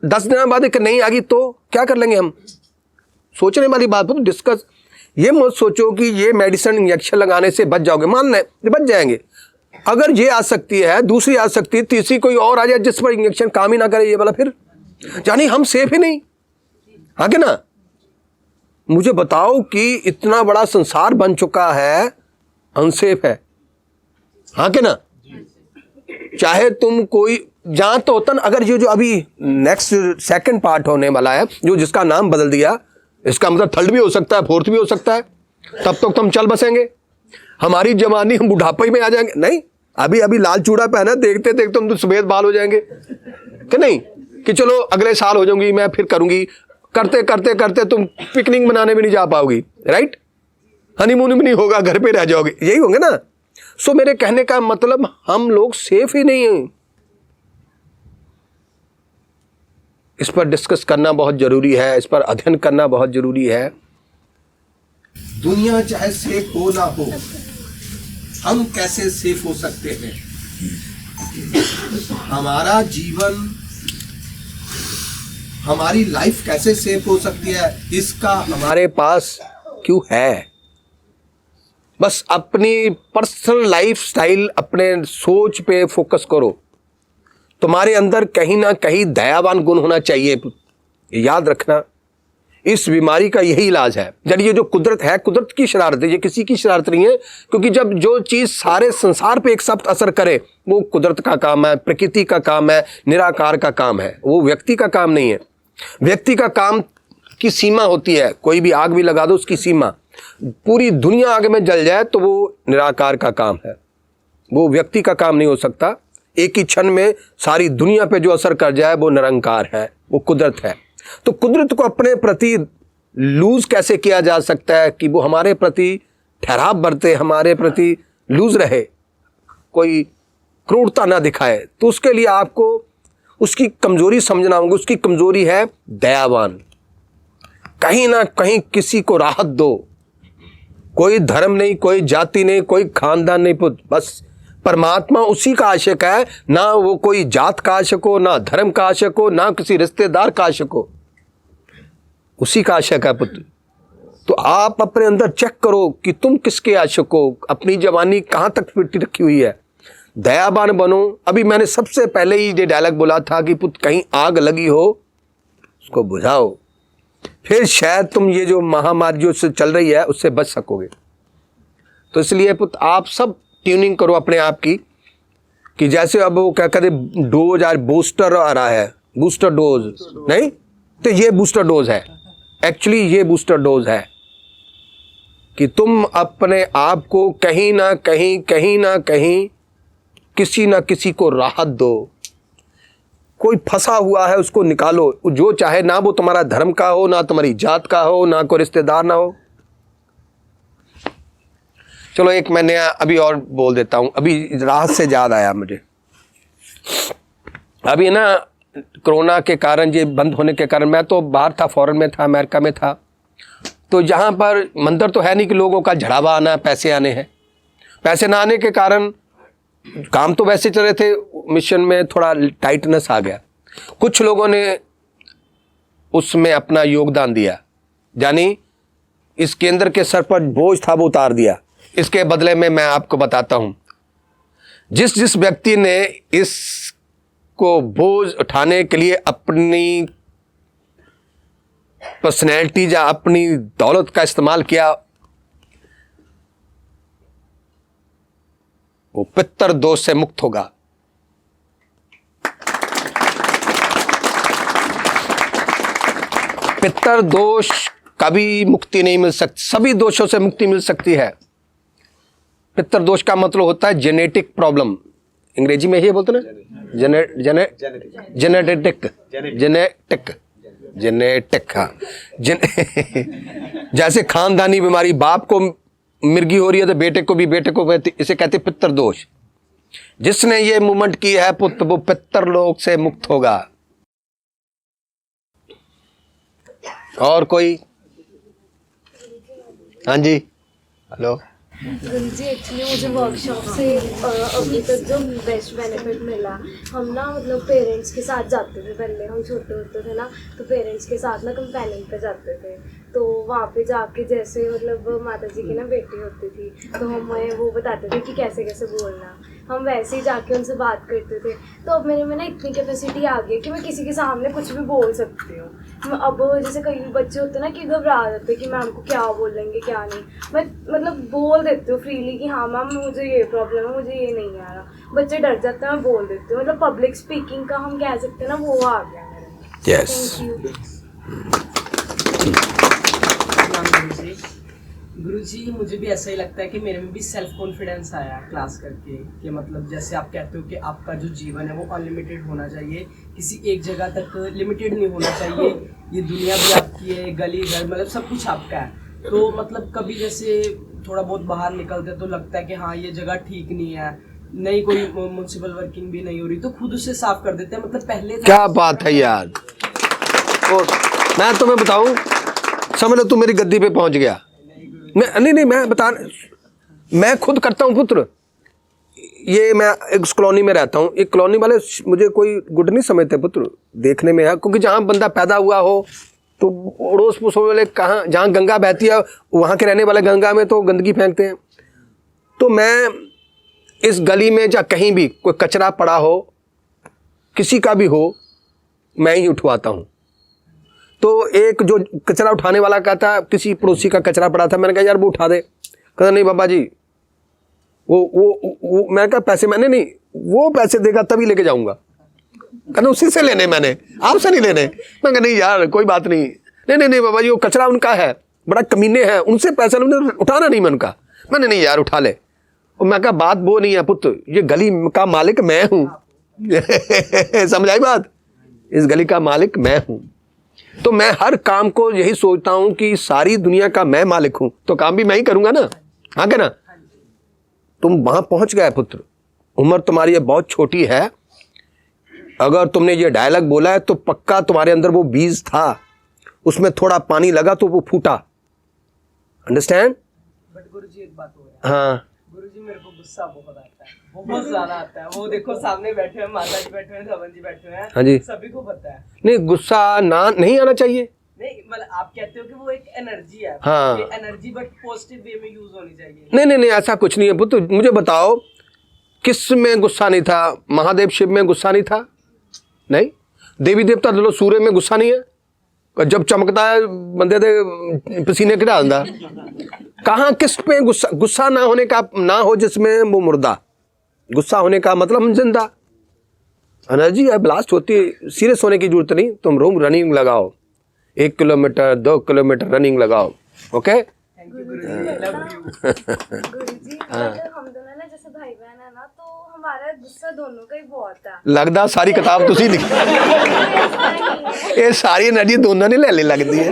10 दिन बाद एक नहीं आ गई तो क्या कर लेंगे हम। सोचने वाली बात हो तो डिस्कस। ये मत सोचो कि ये मेडिसिन इंजेक्शन लगाने से बच जाओगे, मान लें बच जाएंगे। अगर ये आ सकती है, दूसरी आ सकती है, तीसरी कोई और आ जाए जिस पर इंजेक्शन काम ही ना करे ये वाला, फिर यानी हम सेफ ही नहीं, हाँ कि ना। मुझे बताओ कि इतना बड़ा संसार बन चुका है, अनसेफ है, हाँ कि ना। चाहे तुम कोई जहां तो होता ना, अगर ये जो अभी नेक्स्ट सेकंड पार्ट होने वाला है, जो जिसका नाम बदल दिया, इसका मतलब थर्ड भी हो सकता है, फोर्थ भी हो सकता है, तब तक हम चल बसेंगे। हमारी जवानी हम बुढ़ापे में आ जाएंगे, नहीं, अभी लाल चूड़ा पहना, देखते देखते हम तो सफेद बाल हो जाएंगे, कि नहीं, कि चलो अगले साल हो जाऊंगी मैं, फिर करूंगी, करते करते करते तुम पिकनिक मनाने भी नहीं जा पाओगी, राइट, हनीमून भी नहीं होगा, घर पे रह जाओगे, यही होंगे ना। सो मेरे कहने का मतलब हम लोग सेफ ही नहीं हैं। इस पर डिस्कस करना बहुत जरूरी है, इस पर अध्ययन करना बहुत जरूरी है। दुनिया चाहे सेफ हो ना हो, हम कैसे सेफ हो सकते हैं? हमारा जीवन, हमारी लाइफ कैसे सेफ हो सकती है, इसका हमारे पास क्यों है? बस अपनी पर्सनल लाइफ स्टाइल, अपने सोच पे फोकस करो। तुम्हारे अंदर कहीं ना कहीं दयावान गुण होना चाहिए, याद रखना। इस बीमारी का यही इलाज है। जब ये जो कुदरत है, कुदरत की शरारत है, ये किसी की शरारत नहीं है, क्योंकि जब जो चीज़ सारे संसार पे एक साथ असर करे, वो कुदरत का काम है, प्रकृति का काम है, निराकार का काम है, वो व्यक्ति का काम नहीं है। व्यक्ति का काम की सीमा होती है, कोई भी आग भी लगा दो उसकी सीमा, पूरी दुनिया आग में जल जाए तो वो निराकार का काम है, वो व्यक्ति का काम नहीं हो सकता। एक ही क्षण में सारी दुनिया पे जो असर कर जाए वो निरंकार है, वो कुदरत है। तो कुदरत को अपने प्रति लूज कैसे किया जा सकता है कि वो हमारे प्रति ठहराव बरते, हमारे प्रति लूज रहे, कोई क्रूरता ना दिखाए। तो उसके लिए आपको उसकी कमजोरी समझना होगा। उसकी कमजोरी है दयावान। कहीं ना कहीं किसी को राहत दो। कोई धर्म नहीं, कोई जाति नहीं, कोई खानदान नहीं, बस परमात्मा उसी का आशिक है। ना वो कोई जात का आशिक हो, ना धर्म का आशिक हो, ना किसी रिश्तेदार का आशिक हो, उसी का आशिक है पुत्र। तो आप अपने अंदर चेक करो कि तुम किसके आशिक हो, अपनी जवानी कहाँ तक फिट रखी हुई है। दयावान बनो। अभी मैंने सबसे पहले ही ये डायलॉग बोला था कि पुत्र कहीं आग लगी हो उसको बुझाओ, फिर शायद तुम ये जो महामारी जो चल रही है उससे बच सकोगे। तो इसलिए पुत्र आप सब ट्यूनिंग करो अपने आप की, कि जैसे अब वो क्या कहते डोज और बूस्टर आ रहा है, बूस्टर डोज नहीं, तो ये बूस्टर डोज है, एक्चुअली ये बूस्टर डोज है कि तुम अपने आप को कहीं ना कहीं किसी ना किसी को राहत दो। कोई फंसा हुआ है उसको निकालो, जो चाहे, ना वो तुम्हारा धर्म का हो, ना तुम्हारी जात का हो, ना कोई रिश्तेदार ना हो। चलो एक मैंने अभी और बोल देता हूँ, अभी राहत से याद आया मुझे। अभी ना कोरोना के कारण, ये बंद होने के कारण, मैं तो बाहर था, फॉरेन में था, अमेरिका में था। तो जहाँ पर मंदिर तो है नहीं कि लोगों का झड़ावा आना, पैसे आने हैं। पैसे ना आने के कारण काम तो वैसे चल रहे थे, मिशन में थोड़ा टाइटनेस आ गया। कुछ लोगों ने उसमें अपना योगदान दिया, यानी इस केंद्र के सर पर बोझ था वो उतार दिया। इसके बदले में मैं आपको बताता हूं, जिस व्यक्ति ने इसको बोझ उठाने के लिए अपनी पर्सनैलिटी या अपनी दौलत का इस्तेमाल किया, वो पितर दोष से मुक्त होगा। पितर दोष कभी मुक्ति नहीं मिल सकती, सभी दोषों से मुक्ति मिल सकती है। पितर दोष का मतलब होता है जेनेटिक प्रॉब्लम, अंग्रेजी में ये बोलते ना, जेनेटिक, हाँ, जैसे खानदानी बीमारी, बाप को मिर्गी हो रही है तो बेटे को भी, इसे कहते हैं पितर दोष। जिसने ये मूवमेंट की है पुत्र, वो पितर लोक से मुक्त होगा। और कोई? हाँ जी, हेलो जी। एक्चुअली मुझे वर्कशॉप से अभी तक जो बेस्ट बेनिफिट मिला, हम ना मतलब पेरेंट्स के साथ जाते थे। पहले हम छोटे होते थे ना, तो पेरेंट्स के साथ ना कंपेनियन पे जाते थे। तो वहाँ पे जाके जैसे मतलब माता जी की ना बेटी होती थी, तो हमें वो बताते थे कि कैसे कैसे बोलना, हम वैसे ही जाके उनसे बात करते थे। तो अब मेरे में ना इतनी कैपेसिटी आ गई कि मैं किसी के सामने कुछ भी बोल सकती हूँ। अब जैसे कई बच्चे होते हैं ना कि घबरा जाते हैं कि मैम को क्या बोलेंगे क्या नहीं, मैं मतलब बोल देती हूँ फ्रीली कि हाँ मैम मुझे ये प्रॉब्लम है, मुझे ये नहीं आ रहा। बच्चे डर जाते हैं, मैं बोल देती हूँ। मतलब पब्लिक स्पीकिंग का हम कह सकते हैं ना, वो आ गया मेरे में। यस। Thank you. गुरुजी मुझे भी ऐसा ही लगता है कि मेरे में भी सेल्फ कॉन्फिडेंस आया क्लास करके, कि मतलब जैसे आप कहते हो कि आपका जो जीवन है वो अनलिमिटेड होना चाहिए, किसी एक जगह तक लिमिटेड नहीं होना चाहिए। ये दुनिया भी आपकी है, गली घर मतलब सब कुछ आपका है। तो मतलब कभी जैसे थोड़ा बहुत बाहर निकलते तो लगता है कि हाँ ये जगह ठीक नहीं है, नहीं कोई म्युनिसिपल वर्किंग भी नहीं हो रही, तो खुद उसे साफ कर देते हैं। मतलब पहले क्या बात है यार। और मैं तुम्हें बताऊं, समझ लो तू मेरी गद्दी पे पहुंच गया। नहीं मैं खुद करता हूं पुत्र। ये मैं एक कॉलोनी में रहता हूं, एक कॉलोनी वाले मुझे कोई गुड नहीं समझते पुत्र, देखने में है, क्योंकि जहां बंदा पैदा हुआ हो तो अड़ोस पड़ोस वाले कहाँ, जहाँ गंगा बहती है वहाँ के रहने वाले गंगा में तो गंदगी फेंकते हैं। तो मैं इस गली में या कहीं भी कोई कचरा पड़ा हो, किसी का भी हो, मैं ही उठवाता हूँ। तो एक जो कचरा उठाने वाला कहता, किसी पड़ोसी का कचरा पड़ा था, मैंने कहा यार वो उठा दे। कहता नहीं बाबा जी वो मैंने कहा पैसे, मैंने नहीं, वो पैसे देगा तभी लेके जाऊंगा। कहते उसी से लेने, मैंने आपसे नहीं लेने। मैं कहा नहीं यार कोई बात नहीं, नहीं बाबा जी वो कचरा उनका है, बड़ा कमीने हैं, उनसे पैसा उठाना नहीं। मैं उनका, मैंने नहीं यार उठा ले। और मैं कहा बात वो नहीं है पुत्र, ये गली का मालिक मैं हूँ। समझाई बात, इस गली का मालिक मैं हूँ। तो मैं हर काम को यही सोचता हूँ कि सारी दुनिया का मैं मालिक हूँ, तो काम भी मैं ही करूँगा ना। हाँ क्या ना। तुम वहाँ पहुँच गए पुत्र, उम्र तुम्हारी ये बहुत छोटी है। अगर तुमने ये डायलॉग बोला है तो पक्का तुम्हारे अंदर वो बीज था, उसमें थोड़ा पानी लगा तो वो फूटा। अंडरस्टैंड। बट गुरुजी एक बात हो गया। हाँ गुरुजी मेरे को गुस्सा बहुत आता है, बहुत ज्यादा आता है। वो देखो सामने बैठे हैं, माता जी बैठे हैं, धवन जी बैठे हैं, हाँ जी, सभी को पता है। नहीं गुस्सा ना नहीं आना चाहिए। नहीं मतलब आप कहते हो कि वो एक एनर्जी है। हाँ। ये एनर्जी बट पॉजिटिव वे में यूज होनी चाहिए। नहीं ऐसा कुछ नहीं है पुत्र। मुझे बताओ किस में गुस्सा नहीं था? महादेव शिव में गुस्सा नहीं था? नहीं। देवी देवता चलो सूर्य में गुस्सा नहीं है, जब चमकता है बंदे दे पसीने की डालदा। कहाँ किस पे गुस्सा? गुस्सा ना होने का ना हो जिसमें वो मुर्दा, गुस्सा होने का मतलब हम जिंदा। एनर्जी है, ब्लास्ट होती है, सीरियस होने की जरूरत नहीं। तुम रोम रनिंग लगाओ, 1 किलोमीटर 2 किलोमीटर रनिंग लगाओ। Okay thank you guruji, love you. Guruji मतलब हम दोनों ना जैसे भाई बहन है ना, तो हमारा गुस्सा दोनों का ही बहुत है। लगता सारी किताब तुसी लिखी, ये सारी एनर्जी दोनों ने ले ले लगती है।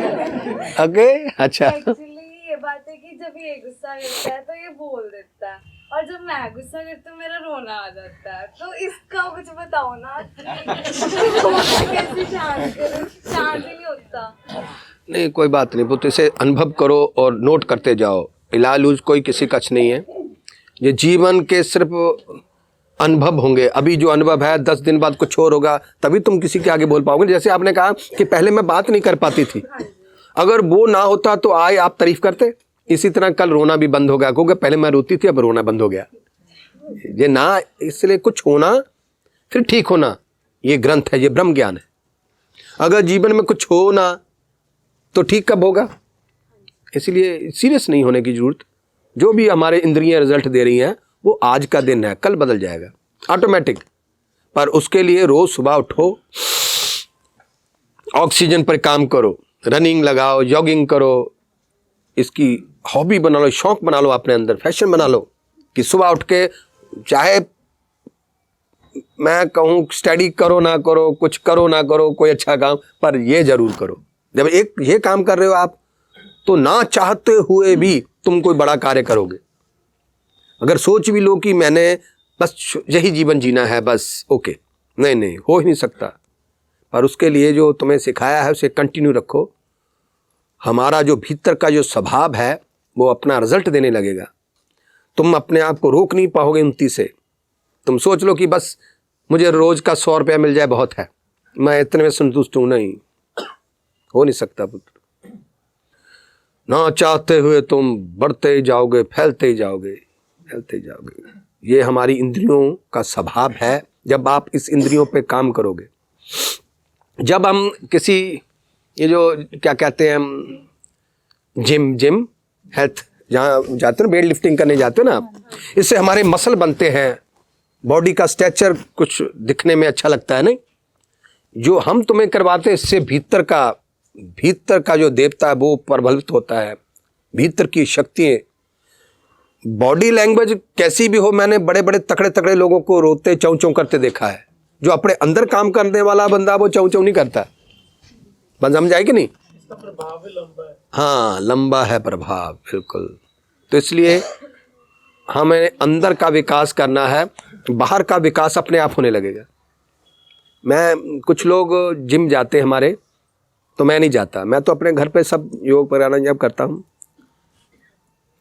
ओके अच्छा। एक्चुअली ये बात है कि जब ये गुस्सा करता है तो ये बोल देता है, और जब मैं गुस्सा करती हूँ मेरा रोना आ जाता है। तो इसका कुछ बताओ ना। कैसे शांत करूं? शांत ही नहीं होता। नहीं कोई बात नहीं पुत्र, इसे अनुभव करो और नोट करते जाओ। इलाज कोई किसी कछ नहीं है, ये जीवन के सिर्फ अनुभव होंगे। अभी जो अनुभव है 10 दिन बाद कुछ और होगा, तभी तुम किसी के आगे बोल पाओगे। जैसे आपने कहा कि पहले मैं बात नहीं कर पाती थी, अगर वो ना होता तो आए आप तारीफ करते। इसी तरह कल रोना भी बंद हो गया, क्योंकि पहले मैं रोती थी, अब रोना बंद हो गया। ये ना, इसलिए कुछ होना फिर ठीक होना, ये ग्रंथ है, ये ब्रह्म ज्ञान है। अगर जीवन में कुछ हो ना तो ठीक कब होगा? इसलिए सीरियस नहीं होने की जरूरत। जो भी हमारे इंद्रियां रिजल्ट दे रही हैं वो आज का दिन है, कल बदल जाएगा ऑटोमेटिक। पर उसके लिए रोज सुबह उठो, ऑक्सीजन पर काम करो, रनिंग लगाओ, जॉगिंग करो, इसकी हॉबी बना लो, शौक बना लो अपने अंदर, फैशन बना लो कि सुबह उठ के चाहे मैं कहूँ स्टडी करो ना करो, कुछ करो ना करो, कोई अच्छा काम, पर ये जरूर करो। जब एक ये काम कर रहे हो आप, तो ना चाहते हुए भी तुम कोई बड़ा कार्य करोगे। अगर सोच भी लो कि मैंने बस यही जीवन जीना है बस, ओके, नहीं हो ही नहीं सकता। पर उसके लिए जो तुम्हें सिखाया है उसे कंटिन्यू रखो। हमारा जो भीतर का जो स्वभाव है वो अपना रिजल्ट देने लगेगा। तुम अपने आप को रोक नहीं पाओगे उन्नति से। तुम सोच लो कि बस मुझे रोज का 100 रुपया मिल जाए बहुत है, मैं इतने में संतुष्ट हूँ, नहीं, हो नहीं सकता पुत्र। ना चाहते हुए तुम बढ़ते ही जाओगे, फैलते ही जाओगे, फैलते ही जाओगे। ये हमारी इंद्रियों का स्वभाव है। जब आप इस इंद्रियों पे काम करोगे, जब हम किसी ये जो क्या कहते हैं हम जिम हेल्थ जहाँ जाते हो ना, वेट लिफ्टिंग करने जाते हो ना, इससे हमारे मसल बनते हैं, बॉडी का स्ट्रक्चर कुछ दिखने में अच्छा लगता है। नहीं, जो हम तुम्हें करवाते हैं इससे भीतर का जो देवता है वो प्रबलित होता है, भीतर की शक्तियाँ, बॉडी लैंग्वेज कैसी भी हो, मैंने बड़े बड़े तकड़े तकड़े लोगों को रोते चौं चौं करते देखा है। जो अपने अंदर काम करने वाला बंदा वो चौं चौं नहीं करता। बंद समझ आए कि नहीं? प्रभाव भी लंबा है। हाँ, लंबा है प्रभाव, बिल्कुल। तो इसलिए हमें अंदर का विकास करना है, बाहर का विकास अपने आप होने लगेगा। मैं, कुछ लोग जिम जाते हैं हमारे, तो मैं नहीं जाता। मैं तो अपने घर पे सब योग प्राणायाम जब करता हूँ,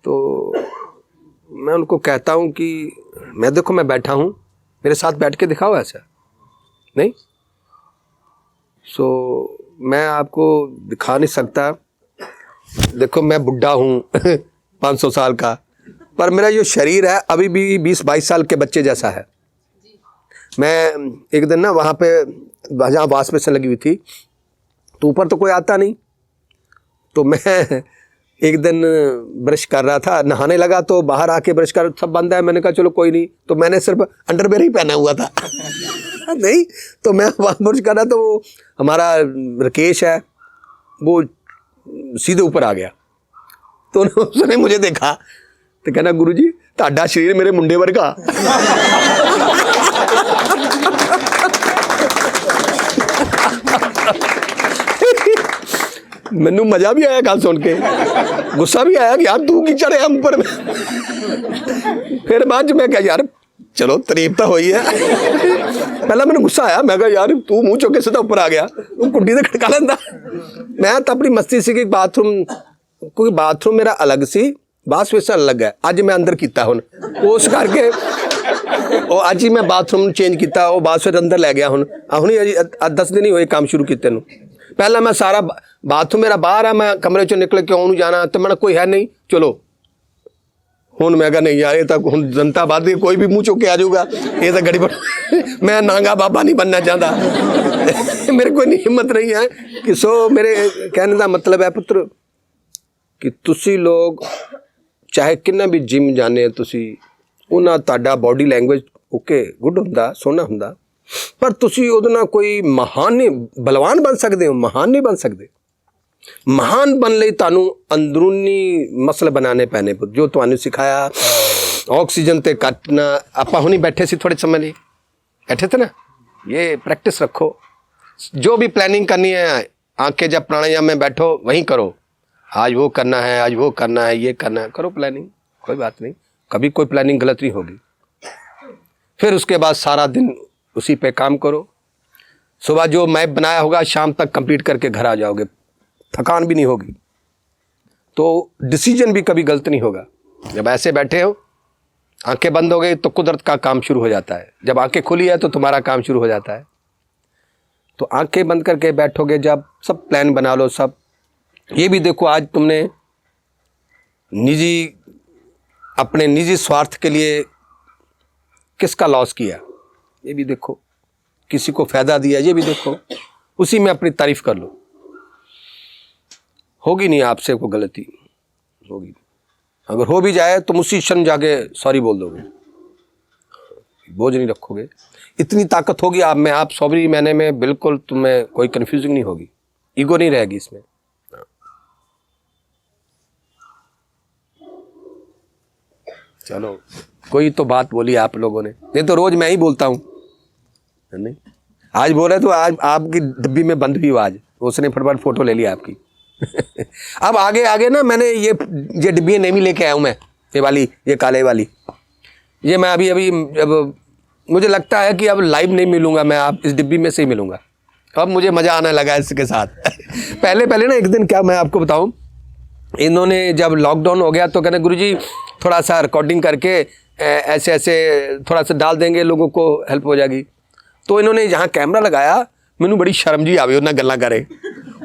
तो मैं उनको कहता हूँ कि मैं देखो, मैं बैठा हूँ, मेरे साथ बैठ के दिखाओ, ऐसा नहीं। सो मैं आपको दिखा नहीं सकता। देखो मैं बुढ़ा हूँ 500 साल का, पर मेरा जो शरीर है अभी भी 20-22 साल के बच्चे जैसा है। मैं एक दिन ना वहाँ पे जहाँ वाश बेसिन लगी हुई थी, तो ऊपर तो कोई आता नहीं, तो मैं एक दिन ब्रश कर रहा था, नहाने लगा, तो बाहर आके ब्रश कर, सब बंद है। मैंने कहा चलो कोई नहीं, तो मैंने सिर्फ अंडरवेयर ही पहना हुआ था नहीं, तो मैं वहाँ ब्रश कर रहा, तो वो हमारा राकेश है, वो सीधे ऊपर आ गया। तो उसने मुझे देखा तो कहना, गुरुजी ताड़ा शरीर मेरे मुंडे वर्गा मैनू मजा भी आया गल सुन के, गुस्सा भी आया कि यार तू की चढ़े हम पर। फिर बाद च मैं क्या यार चलो तारीफ तो हुई है। पहला मैंने गुस्सा आया, मैं कहा यार तू मुंह चुक के सीधा ऊपर आ गया, तू कुंडी से खड़का लेंदा। मैं तो अपनी मस्ती सी कि बाथरूम, क्योंकि बाथरूम मेरा अलग सी, बास बेसिन अलग है। अज मैं अंदर किया हुण उस करके, और अज ही मैं बाथरूम चेंज किया, वो बास फिर अंदर लै गया। हुण हुण अजी 10 दिन ही होए काम शुरू किते नूं। पहला मैं सारा बाथरूम मेरा बाहर है, मैं कमरे चों निकल के आउण जाना, तो मैंने कोई है नहीं, चलो हुण मैं कहा नहीं यार ये तो हुण जनता बाद कोई भी मुँह चुक के आ जाऊगा, ये तो गड़बड़ मैं नांगा बाबा नहीं बनना चाहता। मेरे को हिम्मत नहीं है कि सो मेरे कहने का मतलब है पुत्र कि तुसी लोग चाहे किन्ना भी जिम जाने, तुसी उन्हां ताड़ा बॉडी लैंग्वेज ओके गुड हुंदा, सोहना हुंदा, पर तुसी उहदे नाल कोई महान नहीं, बलवान बन सकते हो, महान नहीं बन सकते। महान बन लई तुहानू अंदरूनी मसल बनाने पैने, जो तुहानू सिखाया ऑक्सीजन ते कटना। आपां हुणी बैठे सी थोड़े समय लिए बैठे थे ना, ये प्रैक्टिस रखो। जो भी प्लानिंग करनी है, आंखें जब प्राणायाम में बैठो वहीं करो, आज वो करना है, आज वो करना है, ये करना है, करो प्लानिंग, कोई बात नहीं, कभी कोई प्लानिंग गलत नहीं होगी। फिर उसके बाद सारा दिन उसी पे काम करो। सुबह जो मैप बनाया होगा शाम तक कंप्लीट करके घर आ जाओगे, थकान भी नहीं होगी, तो डिसीजन भी कभी गलत नहीं होगा। जब ऐसे बैठे हो, आंखें बंद हो गई, तो कुदरत का काम शुरू हो जाता है। जब आंखें खुली है तो तुम्हारा काम शुरू हो जाता है। तो आंखें बंद करके बैठोगे, जब सब प्लान बना लो, सब ये भी देखो आज तुमने निजी, अपने निजी स्वार्थ के लिए किसका लॉस किया, ये भी देखो, किसी को फायदा दिया, ये भी देखो, उसी में अपनी तारीफ कर लो। होगी नहीं आपसे कोई गलती, होगी, अगर हो भी जाए तो उसी क्षण जाके सॉरी बोल दोगे, बोझ नहीं रखोगे। इतनी ताकत होगी आप में, आप सॉरी मैंने में बिल्कुल, तुम्हें कोई कन्फ्यूजिंग नहीं होगी, ईगो नहीं रहेगी इसमें। चलो कोई तो बात बोली आप लोगों ने, नहीं तो रोज मैं ही बोलता हूँ, नहीं आज बोले तो आज आपकी डिब्बी में बंद हुई आज, उसने फटाफट फोटो ले लिया आपकी। अब आगे आगे ना मैंने ये डिब्बी नहीं लेके आया हूँ मैं, ये वाली, ये काले वाली, ये मैं अभी अब मुझे लगता है कि अब लाइव नहीं मिलूंगा मैं, आप इस डिब्बी में से ही मिलूंगा। अब मुझे मज़ा आने लगा इसके साथ। पहले ना एक दिन क्या मैं आपको बताऊं, इन्होंने जब लॉकडाउन हो गया तो कहने गुरुजी थोड़ा सा रिकॉर्डिंग करके ऐसे ऐसे थोड़ा सा डाल देंगे, लोगों को हेल्प हो जाएगी। तो इन्होंने जहाँ कैमरा लगाया, मैनू बड़ी शर्म जी आवे उन्हें गल्लां करे,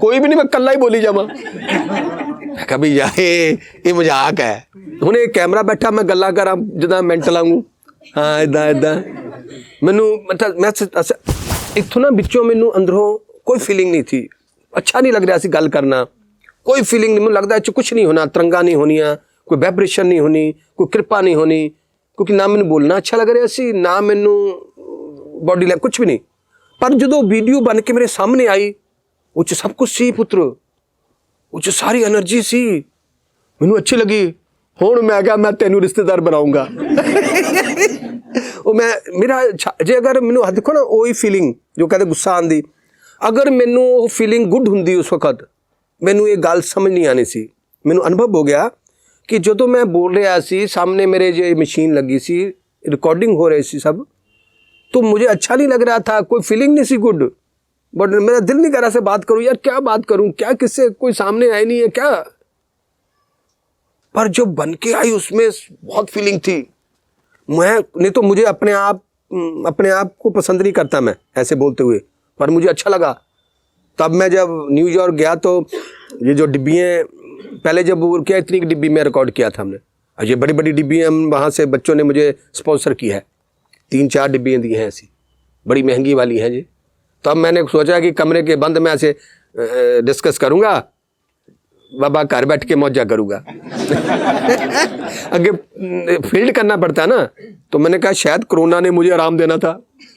कोई भी नहीं, मैं कल्ला ही बोली जावा। कभी जाए ये मजाक है, हुणे एक कैमरा बैठा, मैं गल्लां करा जिदा मेंटल आंगू, हाँ इदा इदा, मैनू मतलब मैं इत्थों ना बिचों मैनू अंदरों कोई फीलिंग नहीं थी, अच्छा नहीं लग रहा सी गल करना, कोई फीलिंग नहीं, मैनू लगता कुछ नहीं होना, तरंगा नहीं होनिया, कोई वाइब्रेशन नहीं होनी, कोई कृपा नहीं होनी, क्योंकि ना मैनू बोलना अच्छा लग रहा सी, ना मैनू बॉडी लैंग्वेज कुछ भी नहीं। पर जो वीडियो बन के मेरे सामने आई, वो सब कुछ सी पुत्र, वो सारी एनर्जी सी, मैनू अच्छी लगी। हुण मैं क्या मैं तेनू रिश्तेदार बनाऊंगा। ਉਹ ਮੈਂ ਮੇਰਾ ਜੇ ਅਗਰ ਮੈਨੂੰ ਦੇਖੋ ਨਾ ਉਹੀ ਫੀਲਿੰਗ ਜੋ ਕਹਿੰਦੇ ਗੁੱਸਾ ਆਉਂਦੀ, ਅਗਰ ਮੈਨੂੰ ਉਹ ਫੀਲਿੰਗ ਗੁੱਡ ਹੁੰਦੀ ਉਸ ਵਕਤ ਮੈਨੂੰ ਇਹ ਗੱਲ ਸਮਝ ਨਹੀਂ ਆਣੀ ਸੀ। ਮੈਨੂੰ ਅਨੁਭਵ ਹੋ ਗਿਆ ਕਿ ਜਦੋਂ ਮੈਂ ਬੋਲ ਰਿਹਾ ਸੀ ਸਾਹਮਣੇ ਮੇਰੇ ਜੇ ਮਸ਼ੀਨ ਲੱਗੀ ਸੀ, रिकॉर्डिंग हो रही थी सब, तो मुझे अच्छा नहीं लग रहा था, कोई फीलिंग नहीं सी गुड, बट मेरा दिल नहीं कर रहा से बात करूं यार, क्या बात करूं, क्या किससे, कोई सामने आई नहीं है क्या। पर जो बन के आई उसमें बहुत फीलिंग थी। मैं नहीं तो मुझे अपने आप को पसंद नहीं करता मैं ऐसे बोलते हुए, पर मुझे अच्छा लगा। तब मैं जब न्यूयॉर्क गया तो ये जो डिब्बियाँ पहले जब वो क्या इतनी डिब्बी में रिकॉर्ड किया था हमने, और ये बड़ी बड़ी डिब्बियाँ वहाँ से बच्चों ने मुझे स्पॉन्सर की है, 3-4 डिब्बियाँ दी हैं ऐसी बड़ी महंगी वाली हैं जी। तो अब मैंने सोचा कि कमरे के बंद में ऐसे डिस्कस करूँगा, बाबा घर बैठ के मौजा करूँगा। आगे फील्ड करना पड़ता है ना, तो मैंने कहा शायद कोरोना ने मुझे आराम देना था,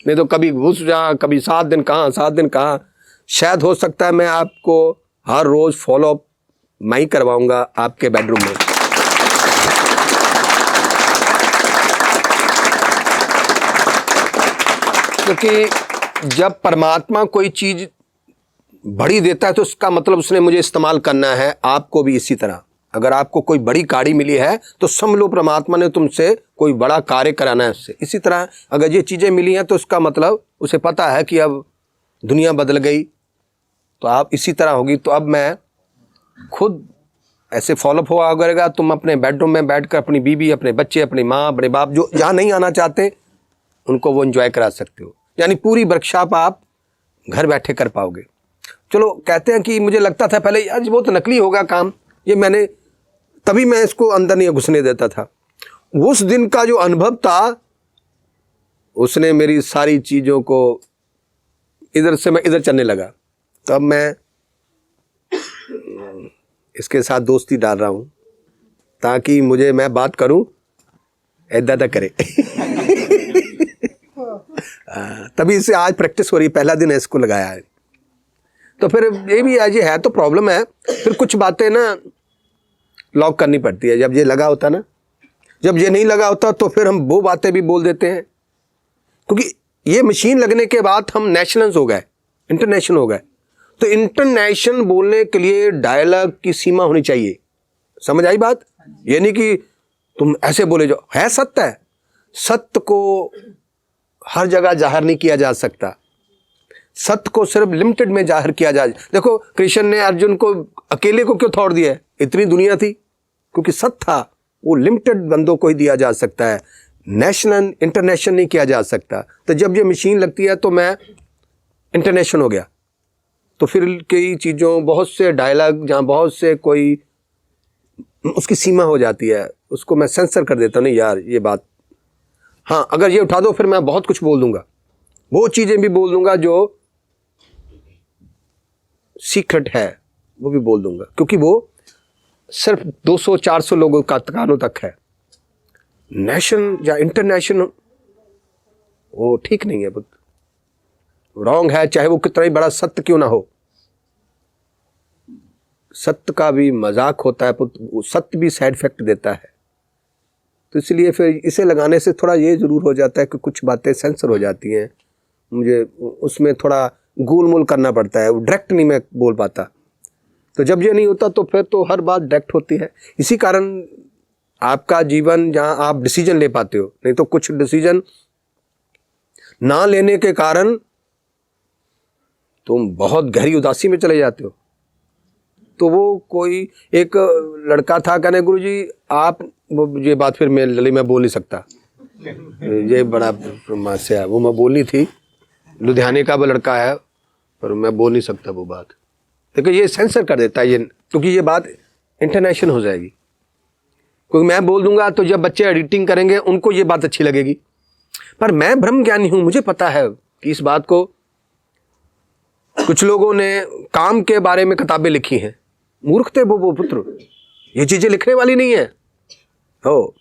नहीं तो कभी घुस जा, कभी 7 दिन कहाँ 7 दिन कहाँ। शायद हो सकता है मैं आपको हर रोज़ फॉलोअप मैं ही करवाऊँगा आपके बेडरूम में। क्योंकि जब परमात्मा कोई चीज़ बड़ी देता है तो उसका मतलब उसने मुझे इस्तेमाल करना है। आपको भी इसी तरह, अगर आपको कोई बड़ी गाड़ी मिली है तो समझ लो परमात्मा ने तुमसे कोई बड़ा कार्य कराना है उससे। इसी तरह अगर ये चीज़ें मिली हैं तो उसका मतलब उसे पता है कि अब दुनिया बदल गई, तो आप इसी तरह होगी। तो अब मैं खुद ऐसे फॉलोअप हुआ करेगा, तुम अपने बेडरूम में बैठकर अपनी बीवी, अपने बच्चे, अपनी माँ, अपने बाप जो जहाँ नहीं आना चाहते उनको वो एंजॉय करा सकते हो। यानी पूरी वर्कशॉप आप घर बैठे कर पाओगे। चलो कहते हैं कि मुझे लगता था पहले यार वो तो नकली होगा काम, ये मैंने तभी मैं इसको अंदर नहीं घुसने देता था। उस दिन का जो अनुभव था उसने मेरी सारी चीज़ों को इधर से मैं इधर चलने लगा। तो अब मैं इसके साथ दोस्ती डाल रहा हूँ ताकि मुझे मैं बात करूँ ऐदा तक करे। तभी इसे आज प्रैक्टिस हो रही, पहला दिन है इसको लगाया है। तो फिर ये भी आज ये है तो प्रॉब्लम है, फिर कुछ बातें ना लॉक करनी पड़ती है। जब ये लगा होता ना, जब ये नहीं लगा होता तो फिर हम वो बातें भी बोल देते हैं। क्योंकि ये मशीन लगने के बाद हम नेशनल्स हो गए, इंटरनेशनल हो गए। तो इंटरनेशनल बोलने के लिए डायलॉग की सीमा होनी चाहिए। समझ आई बात? ये नहीं कि तुम ऐसे बोले जाओ, है सत्य है, सत्य को हर जगह जाहिर नहीं किया जा सकता, सत्य को सिर्फ लिमिटेड में जाहिर किया जा। देखो कृष्ण ने अर्जुन को अकेले को क्यों छोड़ दिया, इतनी दुनिया थी, क्योंकि सत्य था वो लिमिटेड बंदों को ही दिया जा सकता है, नेशनल इंटरनेशनल नहीं किया जा सकता। तो जब ये मशीन लगती है तो मैं इंटरनेशनल हो गया। तो फिर कई चीज़ों, बहुत से डायलॉग जहाँ बहुत से कोई उसकी सीमा हो जाती है, उसको मैं सेंसर कर देता हूँ। नहीं यार ये बात, हाँ अगर ये उठा दो फिर मैं बहुत कुछ बोल दूंगा, वो चीज़ें भी बोल दूंगा जो सीक्रेट है वो भी बोल दूंगा, क्योंकि वो सिर्फ 200-400 लोगों का कानों तक है। नेशनल या इंटरनेशनल वो ठीक नहीं है, रॉन्ग है, चाहे वो कितना ही बड़ा सत्य क्यों ना हो। सत्य का भी मजाक होता है, सत्य भी साइड इफेक्ट देता है। तो इसलिए फिर इसे लगाने से थोड़ा ये ज़रूर हो जाता है कि कुछ बातें सेंसर हो जाती हैं, मुझे उसमें थोड़ा गोल मोल करना पड़ता है, वो डायरेक्ट नहीं मैं बोल पाता। तो जब ये नहीं होता तो फिर तो हर बात डायरेक्ट होती है। इसी कारण आपका जीवन जहाँ आप डिसीजन ले पाते हो, नहीं तो कुछ डिसीजन ना लेने के कारण तुम बहुत गहरी उदासी में चले जाते हो। तो वो कोई एक लड़का था, कहने गुरुजी आप, ये बात फिर मैं बोल नहीं सकता, ये बड़ा समस्या है, वो मैं बोलनी थी, लुधियाने का वो लड़का है, पर मैं बोल नहीं सकता वो बात। देखो ये सेंसर कर देता है ये, क्योंकि ये बात इंटरनेशनल हो जाएगी। क्योंकि मैं बोल दूंगा तो जब बच्चे एडिटिंग करेंगे उनको ये बात अच्छी लगेगी, पर मैं ब्रह्म ज्ञानी हूँ, मुझे पता है कि इस बात को कुछ लोगों ने काम के बारे में किताबें लिखी हैं, मूर्ख थे वो पुत्र, ये चीज़ें लिखने वाली नहीं है हो,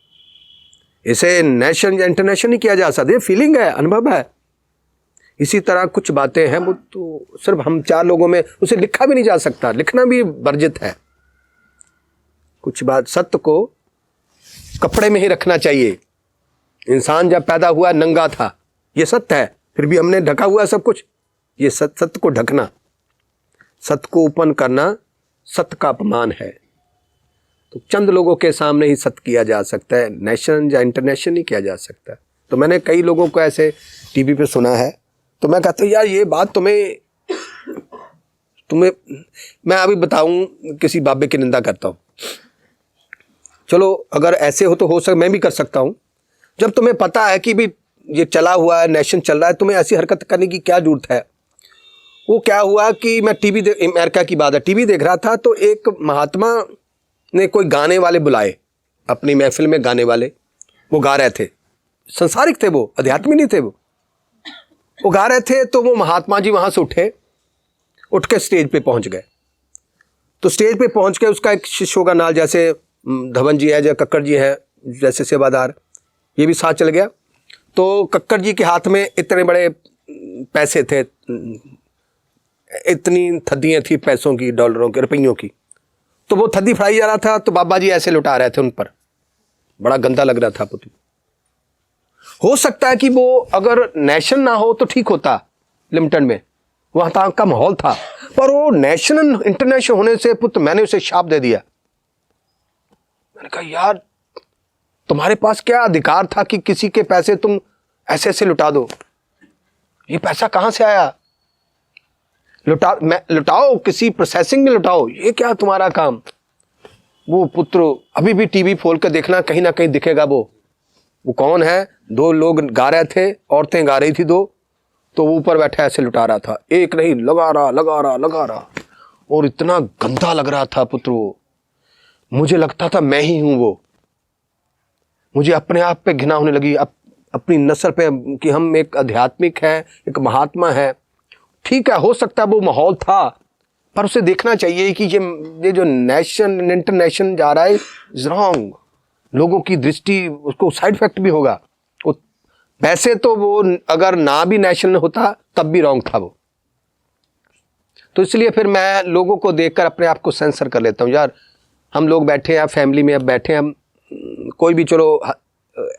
इसे नेशनल या इंटरनेशनल नहीं किया जा सकता, ये फीलिंग है, अनुभव है। इसी तरह कुछ बातें हैं वो तो सिर्फ हम 4 लोगों में उसे लिखा भी नहीं जा सकता, लिखना भी वर्जित है। कुछ बात सत्य को कपड़े में ही रखना चाहिए। इंसान जब पैदा हुआ नंगा था, ये सत्य है, फिर भी हमने ढका हुआ सब कुछ। ये सत्य को ढकना, सत्य को ओपन करना सत्य का अपमान है। तो चंद लोगों के सामने ही सत्य किया जा सकता है, नेशनल या इंटरनेशनल नहीं किया जा सकता। तो मैंने कई लोगों को ऐसे टीवी पे सुना है, तो मैं कहता हूँ यार ये बात तुम्हें मैं अभी बताऊं, किसी बाबे की निंदा करता हूँ, चलो अगर ऐसे हो सकता मैं भी कर सकता हूँ। जब तुम्हें पता है कि भी ये चला हुआ है, नेशन चल रहा है, तुम्हें ऐसी हरकत करने की क्या जरूरत है। वो क्या हुआ कि मैं अमेरिका की बात है, टीवी देख रहा था, तो एक महात्मा ने कोई गाने वाले बुलाए अपनी महफिल में, गाने वाले वो गा रहे थे, संसारिक थे वो, अध्यात्मिक नहीं थे वो गा रहे थे। तो वो महात्मा जी वहाँ से उठ के स्टेज पे पहुँच गए। तो स्टेज पे पहुँच के उसका एक शिष्य होगा नाल, जैसे धवन जी है, जैसे कक्कड़ जी है, जैसे सेवादार, ये भी साथ चल गया। तो कक्कड़ जी के हाथ में इतने बड़े पैसे थे, इतनी थद्दियाँ थी पैसों की, डॉलरों की, रुपयों की। तो वो थद्दी फड़ाई जा रहा था, तो बाबा जी ऐसे लुटा रहे थे उन पर, बड़ा गंदा लग रहा था पुतू। हो सकता है कि वो अगर नेशन ना हो तो ठीक होता, लिमिटेड में वहाँ तक का माहौल था, पर वो नेशनल इंटरनेशनल होने से पुत्र मैंने उसे शाप दे दिया। मैंने कहा यार तुम्हारे पास क्या अधिकार था कि किसी के पैसे तुम ऐसे ऐसे लुटा दो, ये पैसा कहाँ से आया? लुटाओ, किसी प्रोसेसिंग में लुटाओ, ये क्या तुम्हारा काम? वो पुत्र अभी भी टीवी खोल कर देखना, कहीं ना कहीं दिखेगा वो कौन है। दो लोग गा रहे थे, औरतें गा रही थी दो, तो वो ऊपर बैठा ऐसे लुटा रहा था, एक नहीं लगा रहा, और इतना गंदा लग रहा था पुत्र वो। मुझे लगता था मैं ही हूं वो, मुझे अपने आप पे घृणा होने लगी, अपनी नस्ल पे, कि हम एक आध्यात्मिक है, एक महात्मा है। ठीक है, हो सकता है वो माहौल था, पर उसे देखना चाहिए कि ये जो नेशन इंटरनेशनल जा रहा है इज रॉन्ग। लोगों की दृष्टि, उसको साइड इफेक्ट भी होगा। वैसे तो वो अगर ना भी नेशनल होता तब भी रॉन्ग था वो। तो इसलिए फिर मैं लोगों को देखकर अपने आप को सेंसर कर लेता हूँ। यार हम लोग बैठे हैं फैमिली में, अब बैठे हैं हम, कोई भी चलो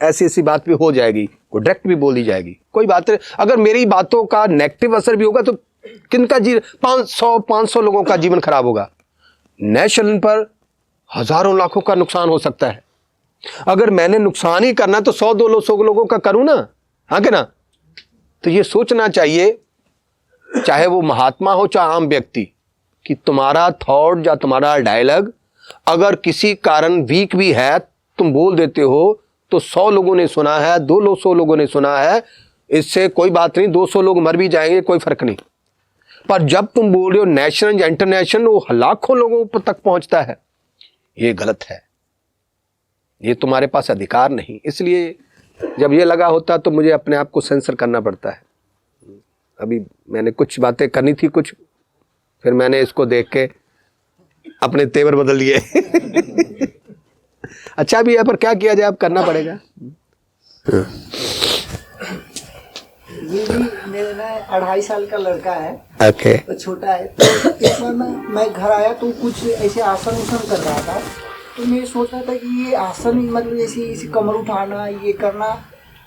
ऐसी ऐसी बात भी हो जाएगी, कोई डायरेक्ट भी बोली जाएगी, कोई बात नहीं। अगर मेरी बातों का नेगेटिव असर भी होगा तो किनका 500 लोगों का जीवन खराब होगा। नेशनल पर हजारों लाखों का नुकसान हो सकता है। अगर मैंने नुकसान ही करना तो 100-200 लोगों का करूं ना, हाँ के ना। तो ये सोचना चाहिए, चाहे वो महात्मा हो चाहे आम व्यक्ति, कि तुम्हारा थॉट या तुम्हारा डायलॉग अगर किसी कारण वीक भी है, तुम बोल देते हो तो 100 लोगों ने सुना है, 200 लोगों ने सुना है, इससे कोई बात नहीं, 200 लोग मर भी जाएंगे, कोई फर्क नहीं। पर जब तुम बोल रहे हो नेशनल या इंटरनेशनल, वो लाखों लोगों तक पहुंचता है, ये गलत है, ये तुम्हारे पास अधिकार नहीं। इसलिए जब ये लगा होता तो मुझे अपने आप को सेंसर करना पड़ता है। अभी मैंने कुछ बातें करनी थी कुछ, फिर मैंने इसको देख के अपने तेवर बदल लिए। अच्छा भी है, पर क्या किया जाए, अब करना पड़ेगा। ये भी मेरा ना 2.5 साल का लड़का है, ओके। तो छोटा है। तो एक बार मैं घर आया तो कुछ ऐसे आसन उसन कर रहा था, तो मैं सोच रहा था कि ये आसन मतलब ऐसे कमर उठाना, ये करना।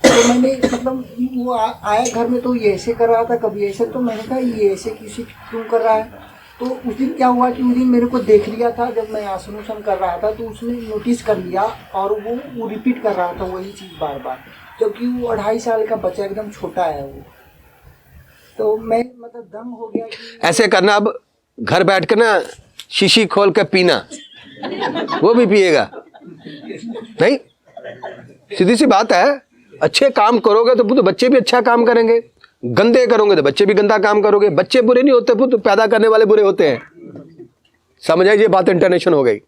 तो मैंने मतलब वो आया घर में तो ये ऐसे कर रहा था, कभी ऐसे, तो मैंने कहा ये ऐसे किसी क्यों कर रहा है। तो उस दिन क्या हुआ कि उस दिन मेरे को देख लिया था, जब मैं आसन उसन कर रहा था तो उसने नोटिस कर लिया और वो रिपीट कर रहा था वही चीज़ बार बार, जबकि वो 2.5 साल का बच्चा, एकदम छोटा है वो। तो मैं मतलब दंग हो गया कि ऐसे करना, अब घर बैठ कर ना शीशी खोल कर पीना, वो भी पिएगा नहीं। सीधी सी बात है, अच्छे काम करोगे तो बच्चे भी अच्छा काम करेंगे, गंदे करोगे तो बच्चे भी गंदा काम करोगे। बच्चे बुरे नहीं होते, पुत्र पैदा करने वाले बुरे होते हैं। समझ आइए, बात इंटरनेशनल हो गई।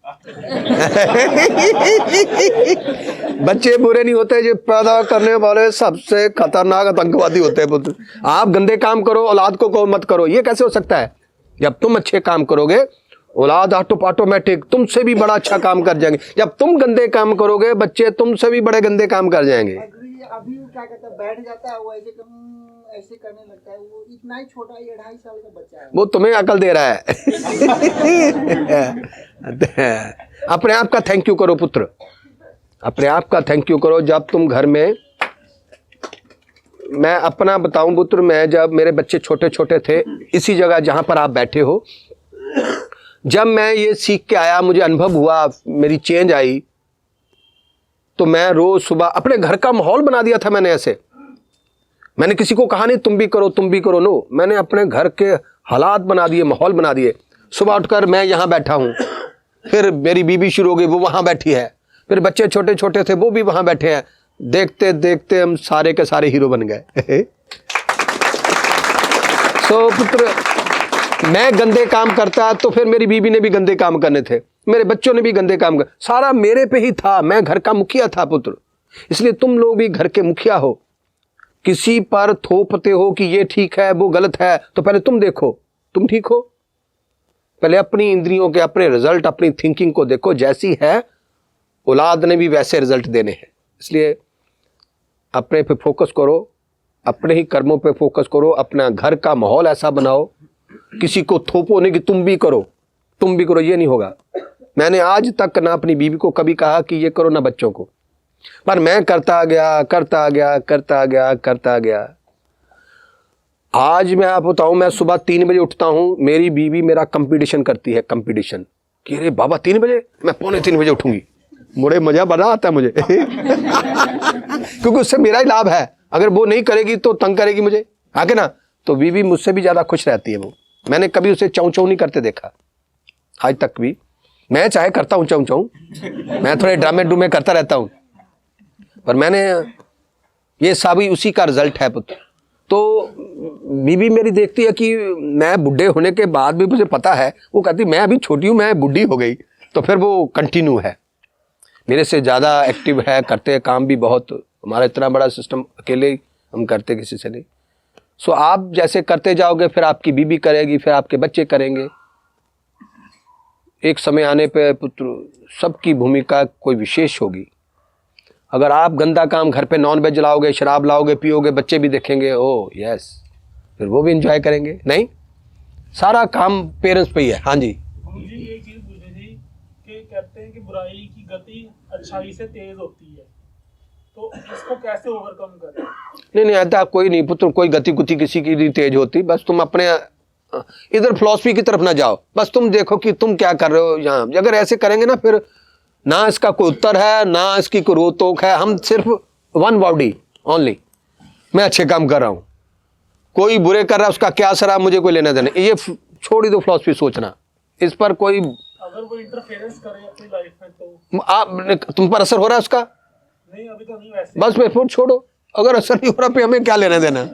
बच्चे बुरे नहीं होते, जो पैदा करने वाले सबसे खतरनाक आतंकवादी होते हैं पुत्र। आप गंदे काम करो, औलाद को मत करो, ये कैसे हो सकता है? जब तुम अच्छे काम करोगे, औलाद ऑटोमेटिक तुमसे भी बड़ा अच्छा काम कर जाएंगे। जब तुम गंदे काम करोगे, बच्चे तुमसे भी बड़े गंदे काम कर जाएंगे। अभी वो क्या कहता है, बैठ जाता है वो ऐसे करने लगता है, वो इतना ही छोटा, ये 2.5 साल का बच्चा है। वो तुम्हें अकल दे रहा है। अपने आप का थैंक यू करो पुत्र, अपने आप का थैंक यू करो। जब तुम घर में, मैं अपना बताऊं पुत्र, मैं जब मेरे बच्चे छोटे छोटे थे, इसी जगह जहां पर आप बैठे हो, जब मैं ये सीख के आया, मुझे अनुभव हुआ, मेरी चेंज आई, तो मैं रोज सुबह अपने घर का माहौल बना दिया था। मैंने ऐसे, मैंने किसी को कहा नहीं तुम भी करो तुम भी करो, नो, मैंने अपने घर के हालात बना दिए, माहौल बना दिए। सुबह उठकर मैं यहाँ बैठा हूँ, फिर मेरी बीबी शुरू हो गई, वो वहाँ बैठी है, फिर बच्चे छोटे छोटे थे वो भी वहाँ बैठे हैं। देखते देखते हम सारे के सारे हीरो बन गए। सो पुत्र, मैं गंदे काम करता तो फिर मेरी बीबी ने भी गंदे काम करने थे, मेरे बच्चों ने भी गंदे काम कर, सारा मेरे पे ही था। मैं घर का मुखिया था पुत्र। इसलिए तुम लोग भी घर के मुखिया हो। किसी पर थोपते हो कि ये ठीक है वो गलत है, तो पहले तुम देखो तुम ठीक हो। पहले अपनी इंद्रियों के, अपने रिजल्ट, अपनी थिंकिंग को देखो। जैसी है औलाद ने भी वैसे रिजल्ट देने हैं। इसलिए अपने पे फोकस करो, अपने ही कर्मों पे फोकस करो, अपना घर का माहौल ऐसा बनाओ, किसी को थोपो नहीं कि तुम भी करो तुम भी करो, ये नहीं होगा। मैंने आज तक ना अपनी बीवी को कभी कहा कि ये करो, ना बच्चों को, पर मैं करता गया करता गया करता गया करता गया। आज मैं आपको बताऊं, मैं सुबह 3 बजे उठता हूं, मेरी बीवी मेरा कंपटीशन करती है, कंपटीशन कि अरे बाबा 3 बजे, मैं 2:45 बजे उठूंगी। मुझे मजा बड़ा आता है मुझे। क्योंकि उससे मेरा ही लाभ है। अगर वो नहीं करेगी तो तंग करेगी मुझे, आगे ना, तो बीवी मुझसे भी ज्यादा खुश रहती है। वो मैंने कभी उसे चाऊ चाऊ नहीं करते देखा आज तक भी। मैं चाहे करता हूं चाऊ चाऊ, मैं थोड़े ड्रामे डूमे करता रहता हूं, पर मैंने ये सभी उसी का रिजल्ट है पुत्र। तो बीबी मेरी देखती है कि मैं बुढ़े होने के बाद भी, मुझे पता है, वो कहती मैं अभी छोटी हूं, मैं बुढ़ी हो गई, तो फिर वो कंटिन्यू है, मेरे से ज़्यादा एक्टिव है, करते हैं काम भी बहुत। हमारा इतना बड़ा सिस्टम अकेले हम करते किसी से नहीं। सो आप जैसे करते जाओगे, फिर आपकी बीबी करेगी, फिर आपके बच्चे करेंगे। एक समय आने पे पुत्र सबकी भूमिका कोई विशेष होगी। अगर आप गंदा काम घर पे नॉन वेज लाओगे, शराब लाओगे, पियोगे, बच्चे भी देखेंगे, ओ यस, फिर वो भी एंजॉय करेंगे। नहीं, सारा काम पेरेंट्स पे ही है। हाँ जी, गुरुजी एक चीज पूछनी थी कि कहते हैं कि बुराई की गति अच्छाई से तेज होती है, तो इसको कैसे ओवरकम करें? नहीं ऐसा कोई नहीं पुत्र, कोई गति गुति किसी की नहीं तेज होती। बस तुम अपने इधर फिलॉसफी की तरफ ना जाओ, बस तुम देखो कि तुम क्या कर रहे हो यहाँ। अगर ऐसे करेंगे ना, फिर ना इसका कोई उत्तर है, ना इसकी कोई रोक है। हम सिर्फ वन बॉडी ओनली, मैं अच्छे काम कर रहा हूँ, कोई बुरे कर रहा है, उसका क्या असर है मुझे कोई लेना देना। ये छोड़ ही दो फिलॉसफी सोचना, इस पर कोई, अगर वो इंटरफेरेंस करे अपनी लाइफ में तो आप तुम पर असर हो रहा है उसका? नहीं, अभी तो नहीं वैसे। बस मैं फोन छोड़ो। अगर असर नहीं हो रहा पे हमें क्या लेना देना,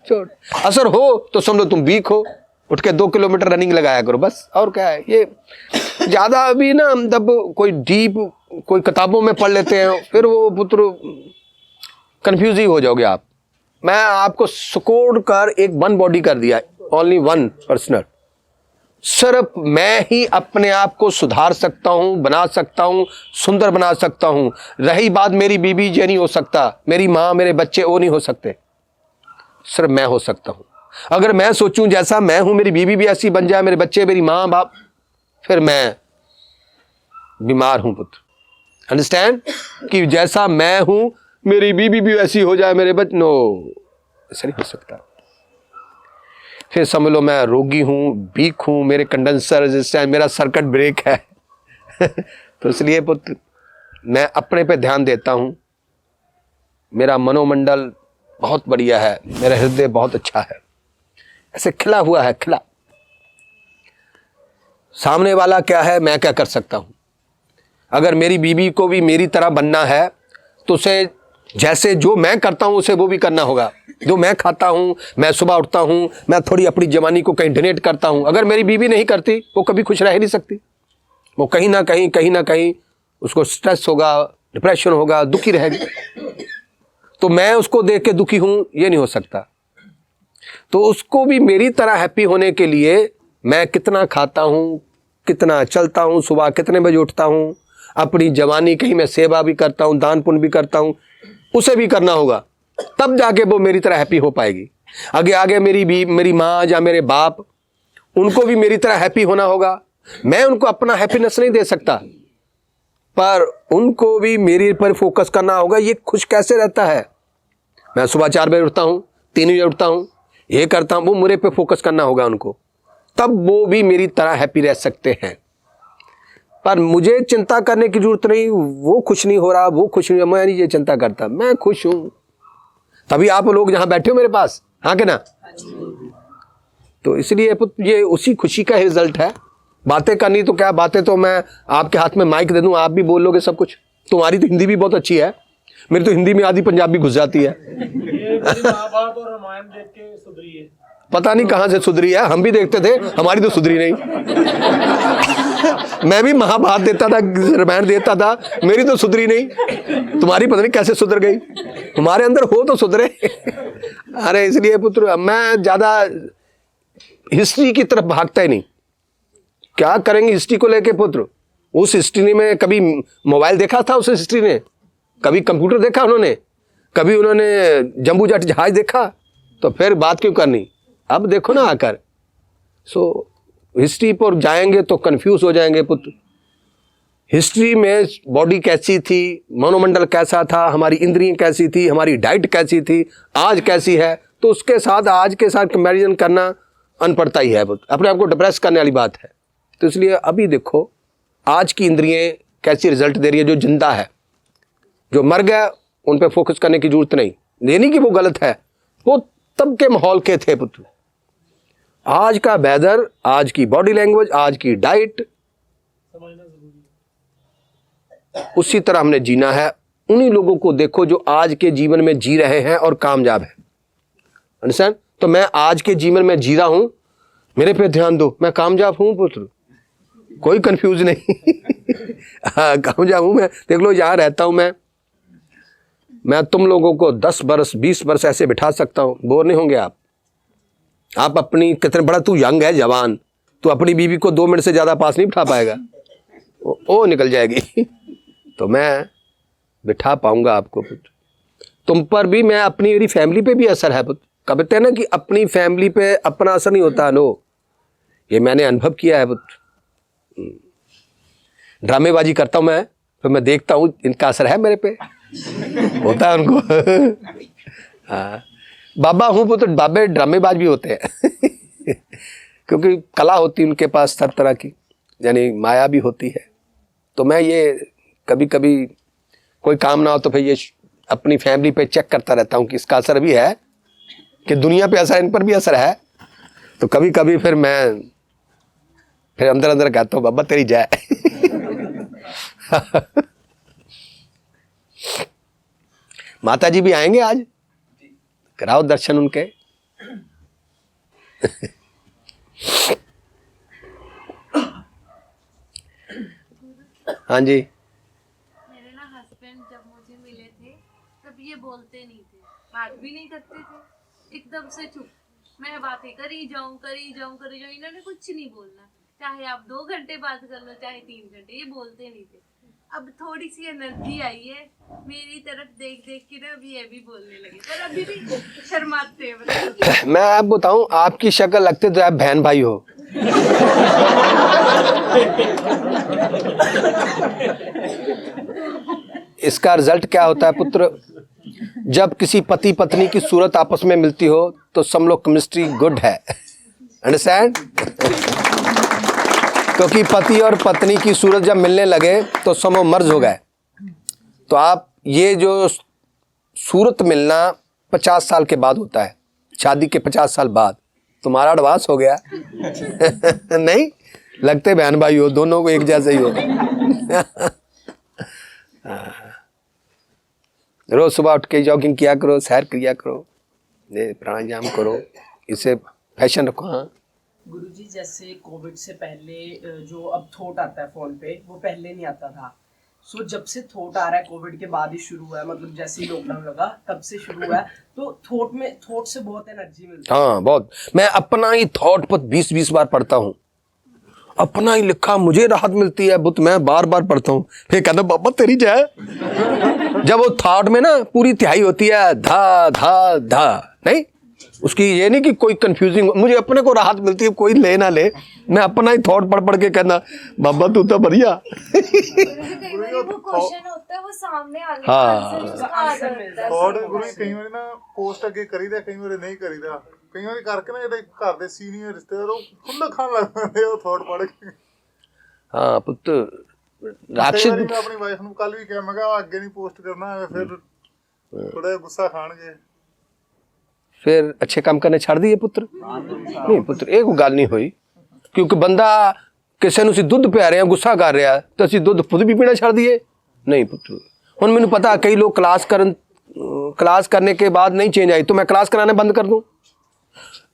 छोड़। असर हो तो समझो तुम वीक हो, उठ के 2 किलोमीटर रनिंग लगाया करो, बस। और क्या है, ये ज्यादा अभी ना, जब कोई डीप कोई किताबों में पढ़ लेते हैं, फिर वो पुत्र कंफ्यूज ही हो जाओगे आप। मैं आपको सुकोड़ कर एक वन बॉडी कर दिया, ओनली वन पर्सनल। सिर्फ मैं ही अपने आप को सुधार सकता हूं, बना सकता हूं, सुंदर बना सकता हूं। रही बात मेरी बीबी, ये नहीं हो सकता, मेरी माँ, मेरे बच्चे, वो नहीं हो सकते, सिर्फ मैं हो सकता हूं। अगर मैं सोचूं जैसा मैं हूं, मेरी बीबी भी ऐसी बन जाए, मेरे बच्चे, मेरी माँ बाप, फिर मैं बीमार हूं पुत्र। अंडरस्टैंड कि जैसा मैं हूं मेरी बीबी भी वैसी हो जाए, मेरे बच्चे, नो, ऐसा नहीं हो सकता। फिर समझ लो मैं रोगी हूं, वीक हूं, मेरे कंडेंसर रेजिस्टेंस, मेरा सर्किट ब्रेक है। तो इसलिए पुत्र मैं अपने पे ध्यान देता हूं। मेरा मनोमंडल बहुत बढ़िया है, मेरा हृदय बहुत अच्छा है, ऐसे खिला हुआ है, खिला। सामने वाला क्या है, मैं क्या कर सकता हूं। अगर मेरी बीबी को भी मेरी तरह बनना है तो उसे जैसे जो मैं करता हूं उसे वो भी करना होगा। जो मैं खाता हूं, मैं सुबह उठता हूं, मैं थोड़ी अपनी जवानी को कहीं डोनेट करता हूं, अगर मेरी बीवी नहीं करती वो कभी खुश रह ही नहीं सकती। वो कहीं ना कहीं उसको स्ट्रेस होगा, डिप्रेशन होगा, दुखी रहेगी। तो मैं उसको देख के दुखी हूं, ये नहीं हो सकता। तो उसको भी मेरी तरह हैप्पी होने के लिए मैं कितना खाता हूं, कितना चलता हूं, सुबह कितने बजे उठता हूं, अपनी जवानी कहीं मैं सेवा भी करता हूं, दान पुण्य भी करता हूं, उसे भी करना होगा, तब जाके वो मेरी तरह हैप्पी हो पाएगी। आगे आगे मेरी माँ या मेरे बाप, उनको भी मेरी तरह हैप्पी होना होगा। मैं उनको अपना हैप्पीनेस नहीं दे सकता, पर उनको भी मेरे पर फोकस करना होगा। ये खुश कैसे रहता है, मैं सुबह 4 बजे उठता हूँ, 3 बजे उठता हूँ, ये करता हूँ, वो मेरे पे फोकस करना होगा उनको, तब वो भी मेरी तरह हैप्पी रह सकते हैं। पर मुझे चिंता करने की जरूरत नहीं, वो खुश नहीं हो रहा, वो खुश नहीं, मैं नहीं ये चिंता करता, मैं खुश हूँ। तभी आप लोग यहाँ बैठे हो मेरे पास, हाँ के ना? तो इसलिए ये उसी खुशी का रिजल्ट है। बातें करनी तो क्या बातें, तो मैं आपके हाथ में माइक दे दूं, आप भी बोल लोगे सब कुछ। तुम्हारी तो हिंदी भी बहुत अच्छी है, मेरी तो हिंदी में आधी पंजाबी घुस जाती है। ये महाभारत और रामायण देख के सुधरी है। पता नहीं कहाँ से सुधरी है, हम भी देखते थे, हमारी तो सुधरी नहीं। मैं भी महाभारत देता था, रामायण देता था, मेरी तो सुधरी नहीं। तुम्हारी पता नहीं कैसे सुधर गई, हमारे अंदर हो तो सुधरे। अरे इसलिए पुत्र मैं ज्यादा हिस्ट्री की तरफ भागता ही नहीं। क्या करेंगे हिस्ट्री को लेके पुत्र? उस हिस्ट्री में कभी मोबाइल देखा था, उस हिस्ट्री ने कभी कंप्यूटर देखा उन्होंने, कभी उन्होंने जंबू जेट जहाज देखा, तो फिर बात क्यों करनी? अब देखो ना आकर। सो हिस्ट्री पर जाएंगे तो कंफ्यूज हो जाएंगे पुत्र। हिस्ट्री में बॉडी कैसी थी, मनोमंडल कैसा था, हमारी इंद्रियां कैसी थी, हमारी डाइट कैसी थी, आज कैसी है, तो उसके साथ आज के साथ कंपैरिजन करना अनपढ़ता ही है पुत्र, अपने आप को डिप्रेस करने वाली बात है। तो इसलिए अभी देखो आज की इंद्रियां कैसी रिजल्ट दे रही है। जो जिंदा है, जो मर गया, उन पे फोकस करने की जरूरत नहीं, नहीं कि वो गलत है, वो तब के माहौल के थे पुत्र। आज का वेदर, आज की बॉडी लैंग्वेज, आज की डाइट, समझना जरूरी है। उसी तरह हमने जीना है। उन्हीं लोगों को देखो जो आज के जीवन में जी रहे हैं और कामयाब है। अंडरस्टैंड? तो मैं आज के जीवन में जी रहा हूं, मेरे पे ध्यान दो, मैं कामयाब हूं पुत्र, कोई कंफ्यूज नहीं। हाँ कामयाब हूं मैं। देख लो यहाँ रहता हूं मैं तुम लोगों को 10 वर्ष 20 वर्ष ऐसे बिठा सकता हूं, बोर नहीं होंगे आप अपनी कितने बड़ा तू यंग है, जवान, तू अपनी बीवी को 2 मिनट से ज्यादा पास नहीं बिठा पाएगा, वो निकल जाएगी। तो मैं बिठा पाऊंगा आपको पुत्र। तुम पर भी मैं अपनी मेरी फैमिली पे भी असर है पुत्र। कहते हैं ना कि अपनी फैमिली पे अपना असर नहीं होता, नो, ये मैंने अनुभव किया है पुत्र। ड्रामेबाजी करता हूं मैं, फिर मैं देखता हूं इनका असर है मेरे पे, होता है उनको। हाँ बाबा हूं पुत्र, बाबे ड्रामेबाज भी होते हैं। क्योंकि कला होती है उनके पास सब तरह की, यानी माया भी होती है। तो मैं ये कभी कभी कोई काम ना हो तो फिर ये अपनी फैमिली पे चेक करता रहता हूँ कि इसका असर भी है, कि दुनिया पे असर, इन पर भी असर है। तो कभी कभी फिर मैं फिर अंदर अंदर कहता हूँ बाबा तेरी जय। माता जी भी आएंगे आज, कराओ दर्शन उनके। हाँ जी। मेरे ना हस्बैंड जब मुझे मिले थे तब ये बोलते नहीं थे, बात भी नहीं करते थे, एकदम से चुप। मैं बातें करी जाऊं, इन्होंने कुछ नहीं बोलना, चाहे आप 2 घंटे बात कर लो, चाहे 3 घंटे, ये बोलते नहीं थे। अब थोड़ी सी एनर्जी आई है मेरी तरफ देख देख के ना, अभी ये भी बोलने लगे, पर अभी भी शर्माते हैं। मैं आप बताऊं, आपकी शक्ल लगते तो आप बहन भाई हो। इसका रिजल्ट क्या होता है पुत्र? जब किसी पति पत्नी की सूरत आपस में मिलती हो तो समझ लो केमिस्ट्री गुड है। अंडरस्टैंड? क्योंकि पति और पत्नी की सूरत जब मिलने लगे तो समो मर्ज हो गए। तो आप ये जो सूरत मिलना 50 साल के बाद होता है, शादी के 50 साल बाद। तुम्हारा एडवांस हो गया। नहीं लगते बहन भाई हो, दोनों को एक जैसे ही हो। रोज सुबह उठ के जॉगिंग किया करो, सैर किया करो, प्राणायाम करो, इसे फैशन रखो। हाँ गुरुजी, जैसे कोविड से पहले जो अब थॉट आता है फोन पे, वो पहले नहीं आता था। सो जब से थॉट आ रहा है कोविड के बाद ही शुरू हुआ है, मतलब जैसे ही लॉकडाउन लगा तब से शुरू हुआ है। तो थॉट से बहुत एनर्जी मिलती है। हाँ बहुत। मैं अपना ही थॉट पर 20-20 बार पढ़ता हूँ, अपना ही लिखा, मुझे राहत मिलती है बुत, मैं बार बार पढ़ता हूँ। फिर कहता बाबा तेरी जय। जब वो थॉट में ना पूरी तिहाई होती है, धा धा धा, नहीं उसकी ये नहीं कि कोई कंफ्यूजिंग, मुझे अपने को राहत मिलती है, कोई ले ना ले, मैं अपना ही थॉट पढ़ पढ़ के कहना बाबा तू तो बढ़िया। कई बार वो क्वेश्चन होता है वो सामने आने का हाँ। आंसर उसका आ जाता है। ਥੋੜ ਗੁਰੂ ਕਈ ਵਾਰੀ ਨਾ ਪੋਸਟ ਅੱਗੇ ਕਰੀਦਾ, ਕਈ ਵਾਰੀ ਨਹੀਂ ਕਰੀਦਾ, ਕਈ ਵਾਰੀ ਕਰਕੇ ਨਾ ਜਿਹੜੇ ਘਰ ਦੇ ਸੀਨੀਅਰ ਰਿਸ਼ਤੇਦਾਰ ਉਹ ਖੁੱਲਾ ਖਾਣ ਲੱਗ ਜਾਂਦੇ ਉਹ ਥੋੜ ਪੜ ਕੇ। हाँ पुत्र ਕਈ राक्षस ਵਾਰੀ ਮੈਂ ਆਪਣੀ ਵਾਈਫ ਨੂੰ ਕੱਲ ਵੀ ਕਿਹਾ, ਮੈਂ ਕਿਹਾ ਅੱਗੇ ਨਹੀਂ ਪੋਸਟ ਕਰਨਾ ਐਵੇਂ ਫਿਰ ਥੋੜਾ ਜਿਹਾ ਗੁੱਸਾ ਖਾਣਗੇ। फिर अच्छे काम करने छड़ दिए पुत्र? नहीं पुत्र, एक गल नहीं हुई, क्योंकि बंदा किसी ਨੂੰ ਅਸੀਂ ਦੁੱਧ ਪਿਆ ਰਹੇ ਹਾਂ, ਗੁੱਸਾ ਕਰ ਰਿਹਾ ਤਾਂ ਅਸੀਂ ਦੁੱਧ ਖੁਦ ਵੀ ਪੀਣਾ ਛੱਡ ਦਈਏ? नहीं पुत्र, ਹੁਣ ਮੈਨੂੰ पता कई लोग क्लास करने के बाद नहीं चेंज आई तो मैं क्लास कराना बंद कर दूं?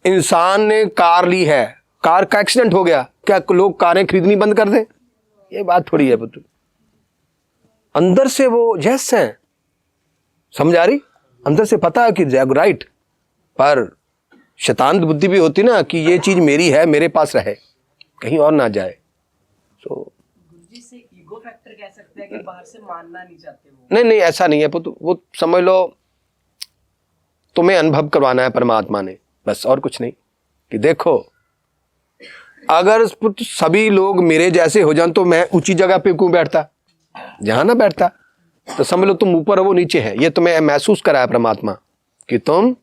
इंसान ने कार ली है, कार का एक्सीडेंट हो गया, क्या लोग कारें खरीदनी बंद कर दें? ये बात थोड़ी है पुत्र। अंदर से वो जैस है, समझ आ रही? अंदर से पता है कि राइट, पर शैतान बुद्धि भी होती ना कि ये चीज मेरी है, मेरे पास रहे, कहीं और ना जाए। तो गुरुजी से ईगो फैक्टर कह सकते हैं कि बाहर से मानना नहीं चाहते वो। नहीं नहीं, ऐसा नहीं है पुत्र, वो समझ लो तुम्हें अनुभव करवाना है परमात्मा ने, बस और कुछ नहीं। कि देखो अगर पुत्र सभी लोग मेरे जैसे हो जान तो मैं ऊंची जगह पे क्यों बैठता, जहां ना बैठता। तो समझ लो तुम ऊपर हो वो नीचे है, ये तुम्हें महसूस कराया परमात्मा कि तुम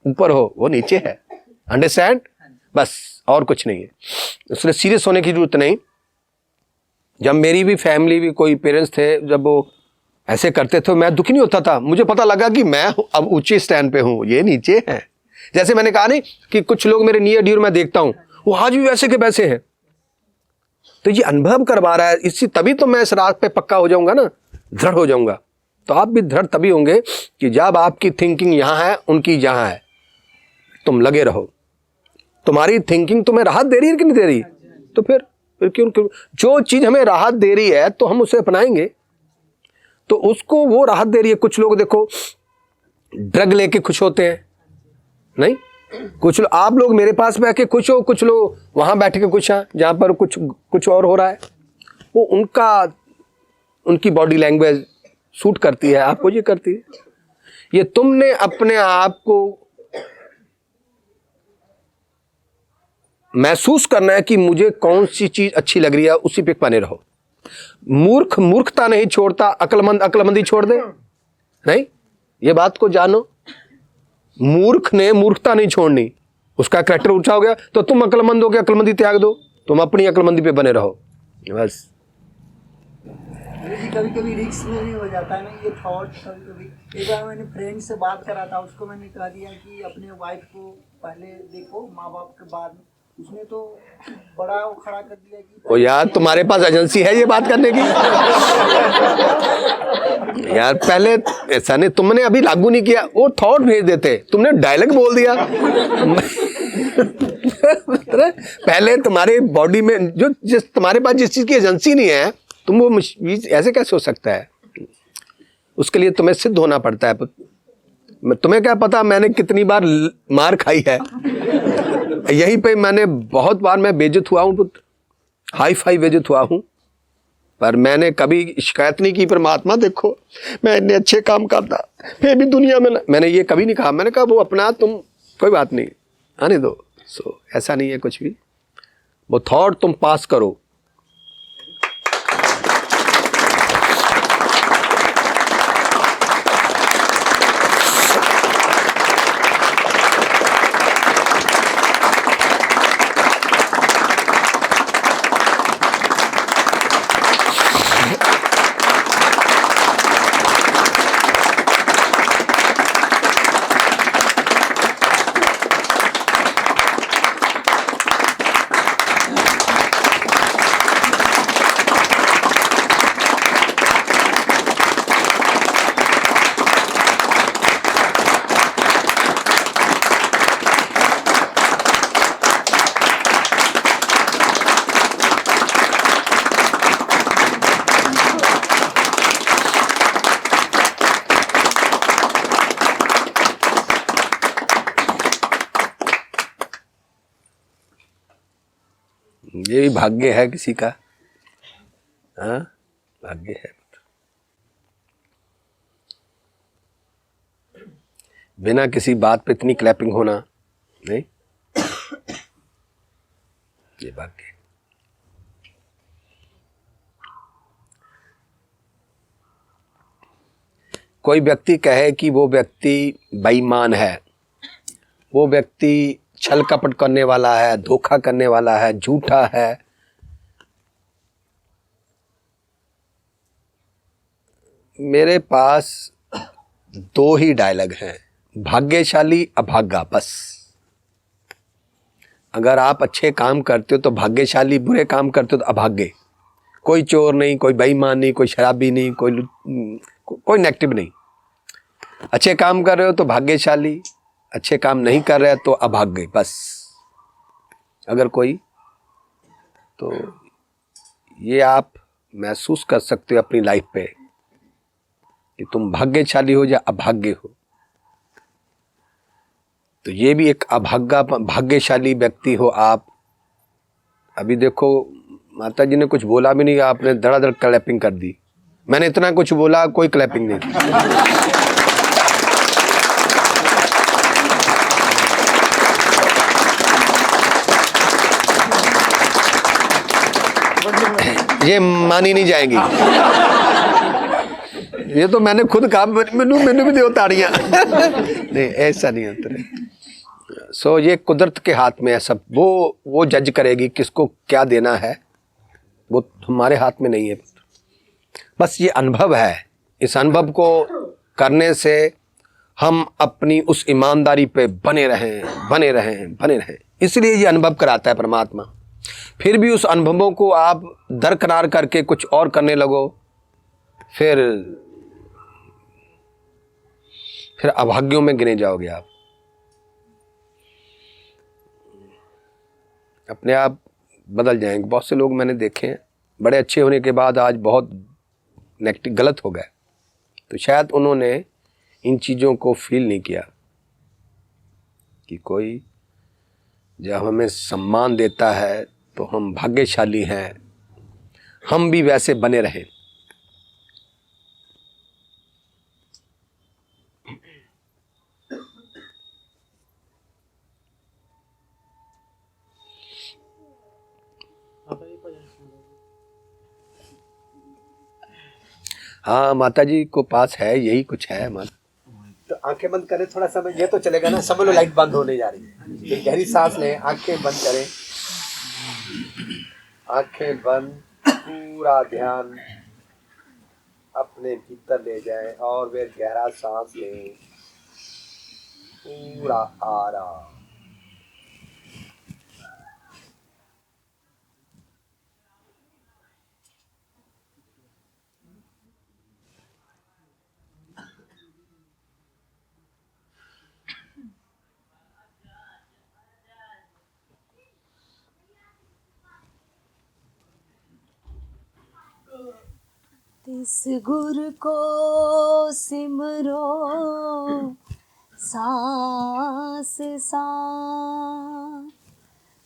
ऊपर हो वो नीचे है, अंडरस्टैंड? बस और कुछ नहीं है, उसने सीरियस होने की जरूरत नहीं। जब मेरी भी फैमिली भी कोई पेरेंट्स थे, जब वो ऐसे करते थे मैं दुखी नहीं होता था, मुझे पता लगा कि मैं अब ऊंचे स्टैंड पे हूँ, ये नीचे है। जैसे मैंने कहा नहीं कि कुछ लोग मेरे नियर डियर मैं देखता हूँ वो आज भी वैसे के वैसे हैं, तो ये अनुभव करवा रहा है, इससे तभी तो मैं इस रात पे पक्का हो जाऊंगा ना, दृढ़ हो जाऊंगा। तो आप भी दृढ़ तभी होंगे कि जब आपकी थिंकिंग यहाँ है उनकी यहाँ है, तुम लगे रहो। तुम्हारी थिंकिंग तुम्हें राहत दे रही है कि नहीं दे रही? तो फिर क्यों जो चीज हमें राहत दे रही है तो हम उसे अपनाएंगे, तो उसको वो राहत दे रही है। कुछ लोग देखो ड्रग लेके खुश होते हैं, नहीं कुछ आप लोग मेरे पास बैठ के खुश हो, कुछ लोग वहां बैठ के खुश हैं जहां पर कुछ और हो रहा है। वो उनकी बॉडी लैंग्वेज सूट करती है, आपको ये करती है। ये तुमने अपने आप को महसूस करना है कि मुझे कौन सी चीज अच्छी लग रही है, उसी पे बने रहो। मूर्ख मूर्खता नहीं छोड़ता, अक्लमंद अक्लमंदी छोड़ दे, नहीं, ये बात को जानो। मूर्ख ने मूर्खता नहीं छोड़नी, उसका करैक्टर ऊंचा हो गया तो तुम अक्लमंद हो गए, अक्लमंदी त्याग दो, तुम अपनी अक्लमंदी पे बने रहो बस। कभी कभी रिस्क में भी हो जाता है ना ये थॉट। कभी कभी एक बार मैंने फ्रेंड से बात करा था, उसको मैंने कह दिया कि अपने वाइफ को पहले देखो माँ बाप के बाद, उसने तो बड़ा वो खड़ा कर दिया कि ओ यार तुम्हारे पास एजेंसी है ये बात करने की? यार पहले ऐसा नहीं, तुमने अभी लागू नहीं किया, वो थॉट भेज देते, तुमने डायलॉग बोल दिया। पहले तुम्हारे बॉडी में जिस तुम्हारे पास जिस चीज की एजेंसी नहीं है, तुम वो ऐसे कैसे हो सकता है? उसके लिए तुम्हें सिद्ध होना पड़ता है। तुम्हें क्या पता मैंने कितनी बार मार खाई है, यहीं पे मैंने बहुत बार मैं बेइज्जत हुआ हूँ पुत्र, हाई फाई बेइज्जत हुआ हूँ, पर मैंने कभी शिकायत नहीं की। परमात्मा देखो मैं इतने अच्छे काम करता फिर भी दुनिया में मैंने ये कभी नहीं कहा। मैंने कहा वो अपना तुम कोई बात नहीं आने दो। सो ऐसा नहीं है कुछ भी, वो थॉट तुम पास करो। ये भी भाग्य है किसी का, हाँ भाग्य है। बिना किसी बात पे इतनी क्लैपिंग होना नहीं, ये भाग्य। कोई व्यक्ति कहे कि वो व्यक्ति बेईमान है, वो व्यक्ति छल कपट करने वाला है, धोखा करने वाला है, झूठा है, मेरे पास दो ही डायलॉग हैं, भाग्यशाली अभागा, बस। अगर आप अच्छे काम करते हो तो भाग्यशाली, बुरे काम करते हो तो अभागे। कोई चोर नहीं, कोई बेईमान नहीं, कोई शराबी नहीं, कोई नेगेटिव नहीं। अच्छे काम कर रहे हो तो भाग्यशाली, अच्छे काम नहीं कर रहे तो अभागे, बस। अगर कोई, तो ये आप महसूस कर सकते हो अपनी लाइफ पे कि तुम भाग्यशाली हो या अभाग्य हो। तो ये भी एक अभागा, भाग्यशाली व्यक्ति हो आप। अभी देखो, माता जी ने कुछ बोला भी नहीं, आपने धड़ाधड़ क्लैपिंग कर दी। मैंने इतना कुछ बोला, कोई क्लैपिंग नहीं थी। ये मानी नहीं जाएगी। ये तो मैंने खुद कहा, मैंने भी दो ताड़ियां। नहीं, ऐसा नहीं होता। सो ये कुदरत के हाथ में है सब। वो जज करेगी किसको क्या देना है, वो हमारे हाथ में नहीं है। बस ये अनुभव है, इस अनुभव को करने से हम अपनी उस ईमानदारी पे बने रहें। इसलिए ये अनुभव कराता है परमात्मा। फिर भी उस अनुभवों को आप दरकिनार करके कुछ और करने लगो, फिर अभाग्यों में गिने जाओगे आप। अपने आप बदल जाएंगे। बहुत से लोग मैंने देखे हैं, बड़े अच्छे होने के बाद आज बहुत नेगेटिव, गलत हो गए। तो शायद उन्होंने इन चीज़ों को फील नहीं किया कि कोई जब हमें सम्मान देता है तो हम भाग्यशाली हैं, हम भी वैसे बने रहें। हाँ, माता जी को पास है, यही कुछ है। माता तो आंखें बंद करें थोड़ा समय, ये तो चलेगा ना। समझ लो लाइट बंद होने जा रही है। एक गहरी सांस लें, आंखें बंद करें, आंखें बंद, पूरा ध्यान अपने भीतर ले जाएं और वे गहरा सांस लें, पूरा आराम। तिस गुरु को सिमरो सांस सांस,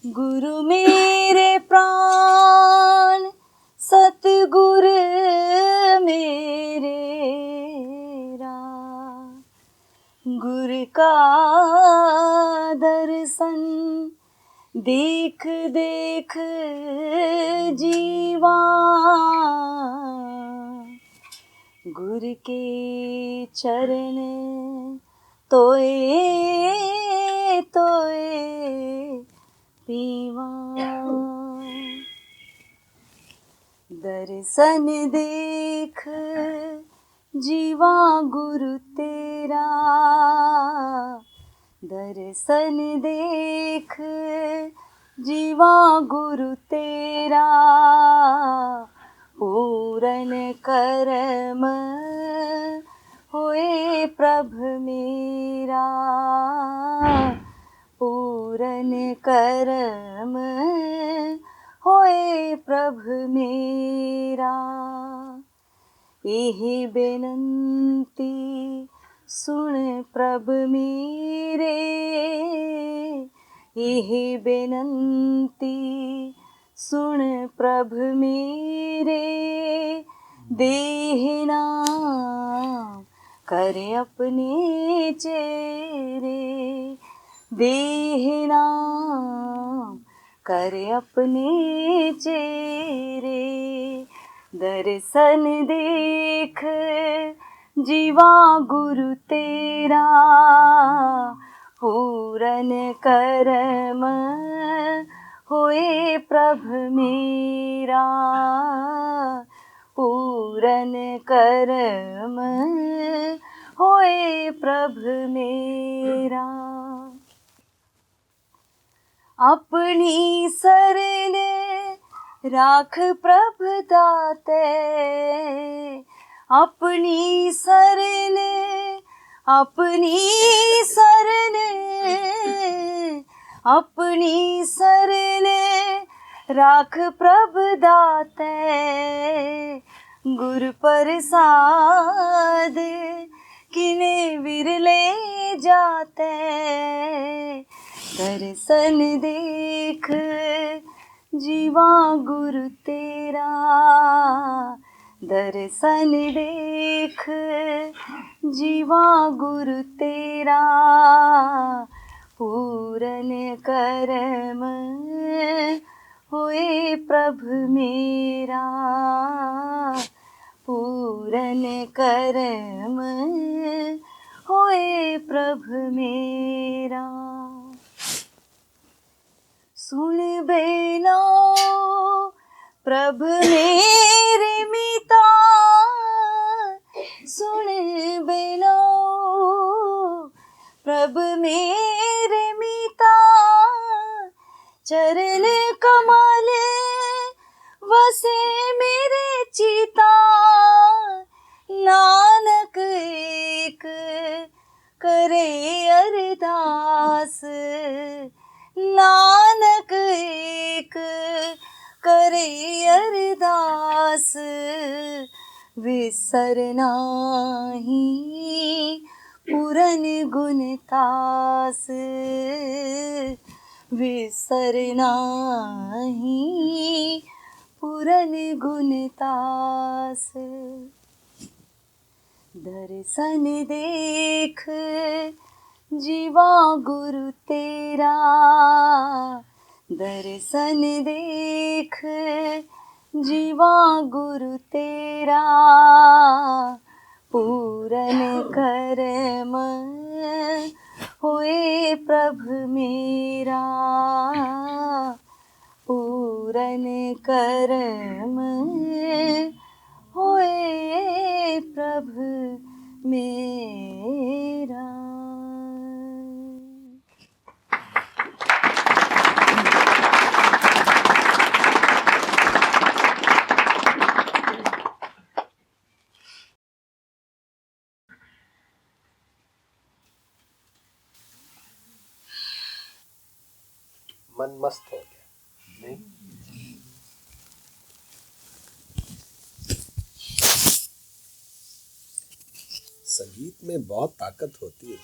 गुरु मेरे प्राण सतगुरु मेरे राम, गुरु का दर्शन देख देख जीवा, गुरु के चरण तोए तोए पीवा, दर्शन देख जीवा गुरु तेरा, दर्शन देख जीवा गुरु तेरा, पूरन करम होए प्रभ मेरा, पूरन करम होए प्रभ मेरा, यही बेनंती सुन प्रभ मेरे, यही बेनंती सुन प्रभ मेरे, देहना करे अपने चेरे, देखना कर अपने चेहरे, दर्शन देख जीवा गुरु तेरा, पूरन करम होए प्रभ मेरा, पूरन करम होए प्रभ मेरा। अपनी शरण राख प्रभ दाते, अपनी शरण, अपनी शरण, अपनी शरण राख प्रभ दाते, गुर प्रसाद किने विरले जाते, दर्शन देख जीवा गुरु तेरा, दर्शन देख जीवा गुरु तेरा, पूरन करम होए प्रभ मेरा, पूरन करम होए प्रभ मेरा। सुन बेनो प्रभ मेरे मीता, सुन बेनो प्रभ मेरे मीता, चरण कमल वसे मेरे चिता, नानक एक करे अरदास, नानक एक करे अरदास, विसर नाही पूरन गुण तास, विसर नाही पूरन गुण तास, दर्शन देख जीवा गुरु तेरा, दर्शन देख जीवा गुरु तेरा, पूरन करम होए प्रभ मेरा, पूरन करम होए प्रभ मेरा। मन मस्त हो गया नहीं? संगीत में बहुत ताकत होती है।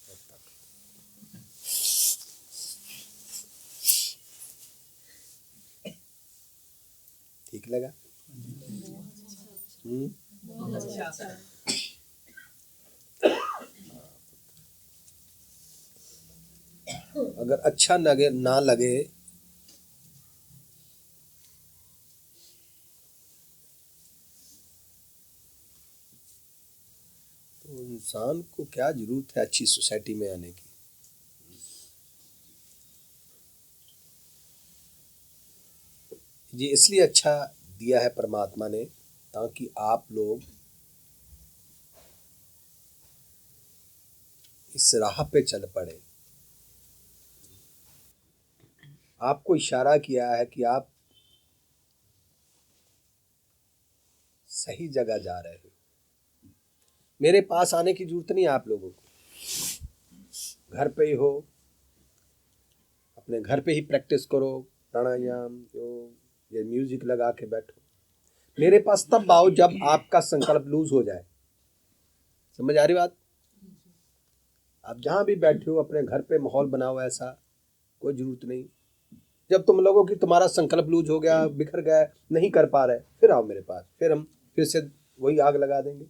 बहुत ताकत। ठीक लगा? अगर अच्छा लगे ना लगे तो इंसान को क्या जरूरत है अच्छी सोसाइटी में आने की। ये इसलिए अच्छा दिया है परमात्मा ने ताकि आप लोग इस राह पे चल पड़े। आपको इशारा किया है कि आप सही जगह जा रहे हो। मेरे पास आने की जरूरत नहीं है आप लोगों को। घर पे ही हो, अपने घर पे ही प्रैक्टिस करो, प्राणायाम योग या म्यूजिक लगा के बैठो। मेरे पास तब आओ जब आपका संकल्प लूज हो जाए। समझ आ रही बात? आप जहां भी बैठे हो अपने घर पे माहौल बनाओ, ऐसा कोई जरूरत नहीं। जब तुम लोगों की तुम्हारा संकल्प लूज हो गया, बिखर गया, नहीं कर पा रहे, फिर आओ मेरे पास, फिर हम फिर से वही आग लगा देंगे।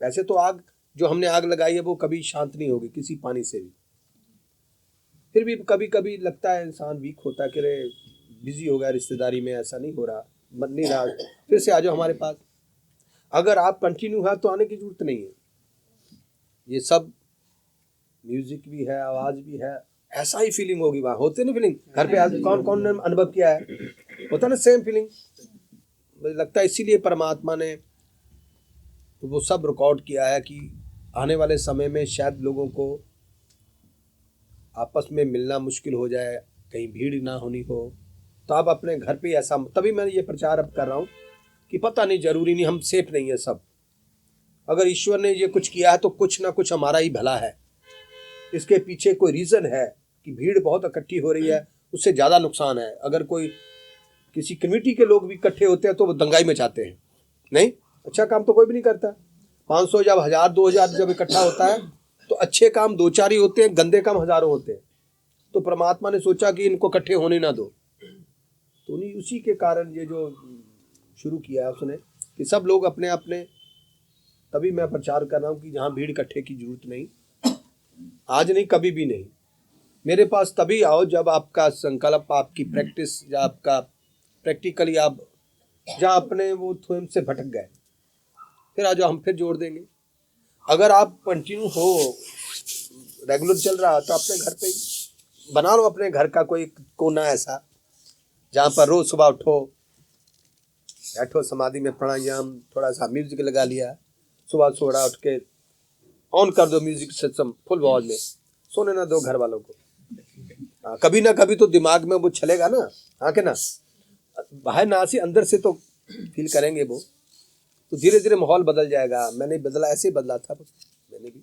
वैसे तो आग जो हमने आग लगाई है वो कभी शांत नहीं होगी किसी पानी से भी। फिर भी कभी कभी लगता है इंसान वीक होता है कि रे बिजी हो गया रिश्तेदारी में, ऐसा नहीं हो रहा, मन नहीं रहा, फिर से आ जाओ हमारे पास। अगर आप कंटिन्यू है तो आने की जरूरत नहीं है। ये सब म्यूजिक भी है, आवाज भी है, ऐसा ही फीलिंग होगी वहाँ। होते ना फीलिंग घर पे आज कौन कौन ने अनुभव किया है, होता ना सेम फीलिंग। मुझे लगता है इसीलिए परमात्मा ने वो सब रिकॉर्ड किया है कि आने वाले समय में शायद लोगों को आपस में मिलना मुश्किल हो जाए, कहीं भीड़ ना होनी हो, तो आप अपने घर पे ऐसा, तभी मैं ये प्रचार अब कर रहा हूँ कि पता नहीं, जरूरी नहीं, हम सेफ नहीं है सब। अगर ईश्वर ने ये कुछ किया है तो कुछ ना कुछ हमारा ही भला है, इसके पीछे कोई रीज़न है कि भीड़ बहुत इकट्ठी हो रही है, उससे ज़्यादा नुकसान है। अगर कोई किसी कम्युनिटी के लोग भी इकट्ठे होते हैं तो वो दंगाई मचाते हैं, नहीं, अच्छा काम तो कोई भी नहीं करता। 500 जब 1000 2000 जब इकट्ठा होता है तो अच्छे काम 2-4 ही होते हैं, गंदे काम हज़ारों होते हैं। तो परमात्मा ने सोचा कि इनको इकट्ठे होने ना दो, तो उन्हीं उसी के कारण ये जो शुरू किया है उसने कि सब लोग अपने अपने, तभी मैं प्रचार कर रहा हूँ कि जहाँ भीड़ इकट्ठे की जरूरत नहीं, आज नहीं कभी भी नहीं। मेरे पास तभी आओ जब आपका संकल्प, आपकी प्रैक्टिस, या आपका प्रैक्टिकली आप जहाँ अपने वो स्वयं से भटक गए, फिर आ जाओ, हम फिर जोड़ देंगे। अगर आप कंटिन्यू हो, रेगुलर चल रहा, तो अपने घर पे ही बना लो, अपने घर का कोई कोना ऐसा जहाँ पर रोज सुबह उठो, बैठो समाधि में, प्राणायाम, थोड़ा सा म्यूजिक लगा लिया, सुबह सोड़ा उठ के ऑन कर दो म्यूजिक सिस्टम फुल आवाज में, सोने ना दो घर वालों को। कभी ना कभी तो दिमाग में वो चलेगा ना, हाँ के ना, बाहर ना से अंदर से तो फील करेंगे वो, तो धीरे धीरे माहौल बदल जाएगा। मैंने बदला, ऐसे ही बदला था मैंने भी,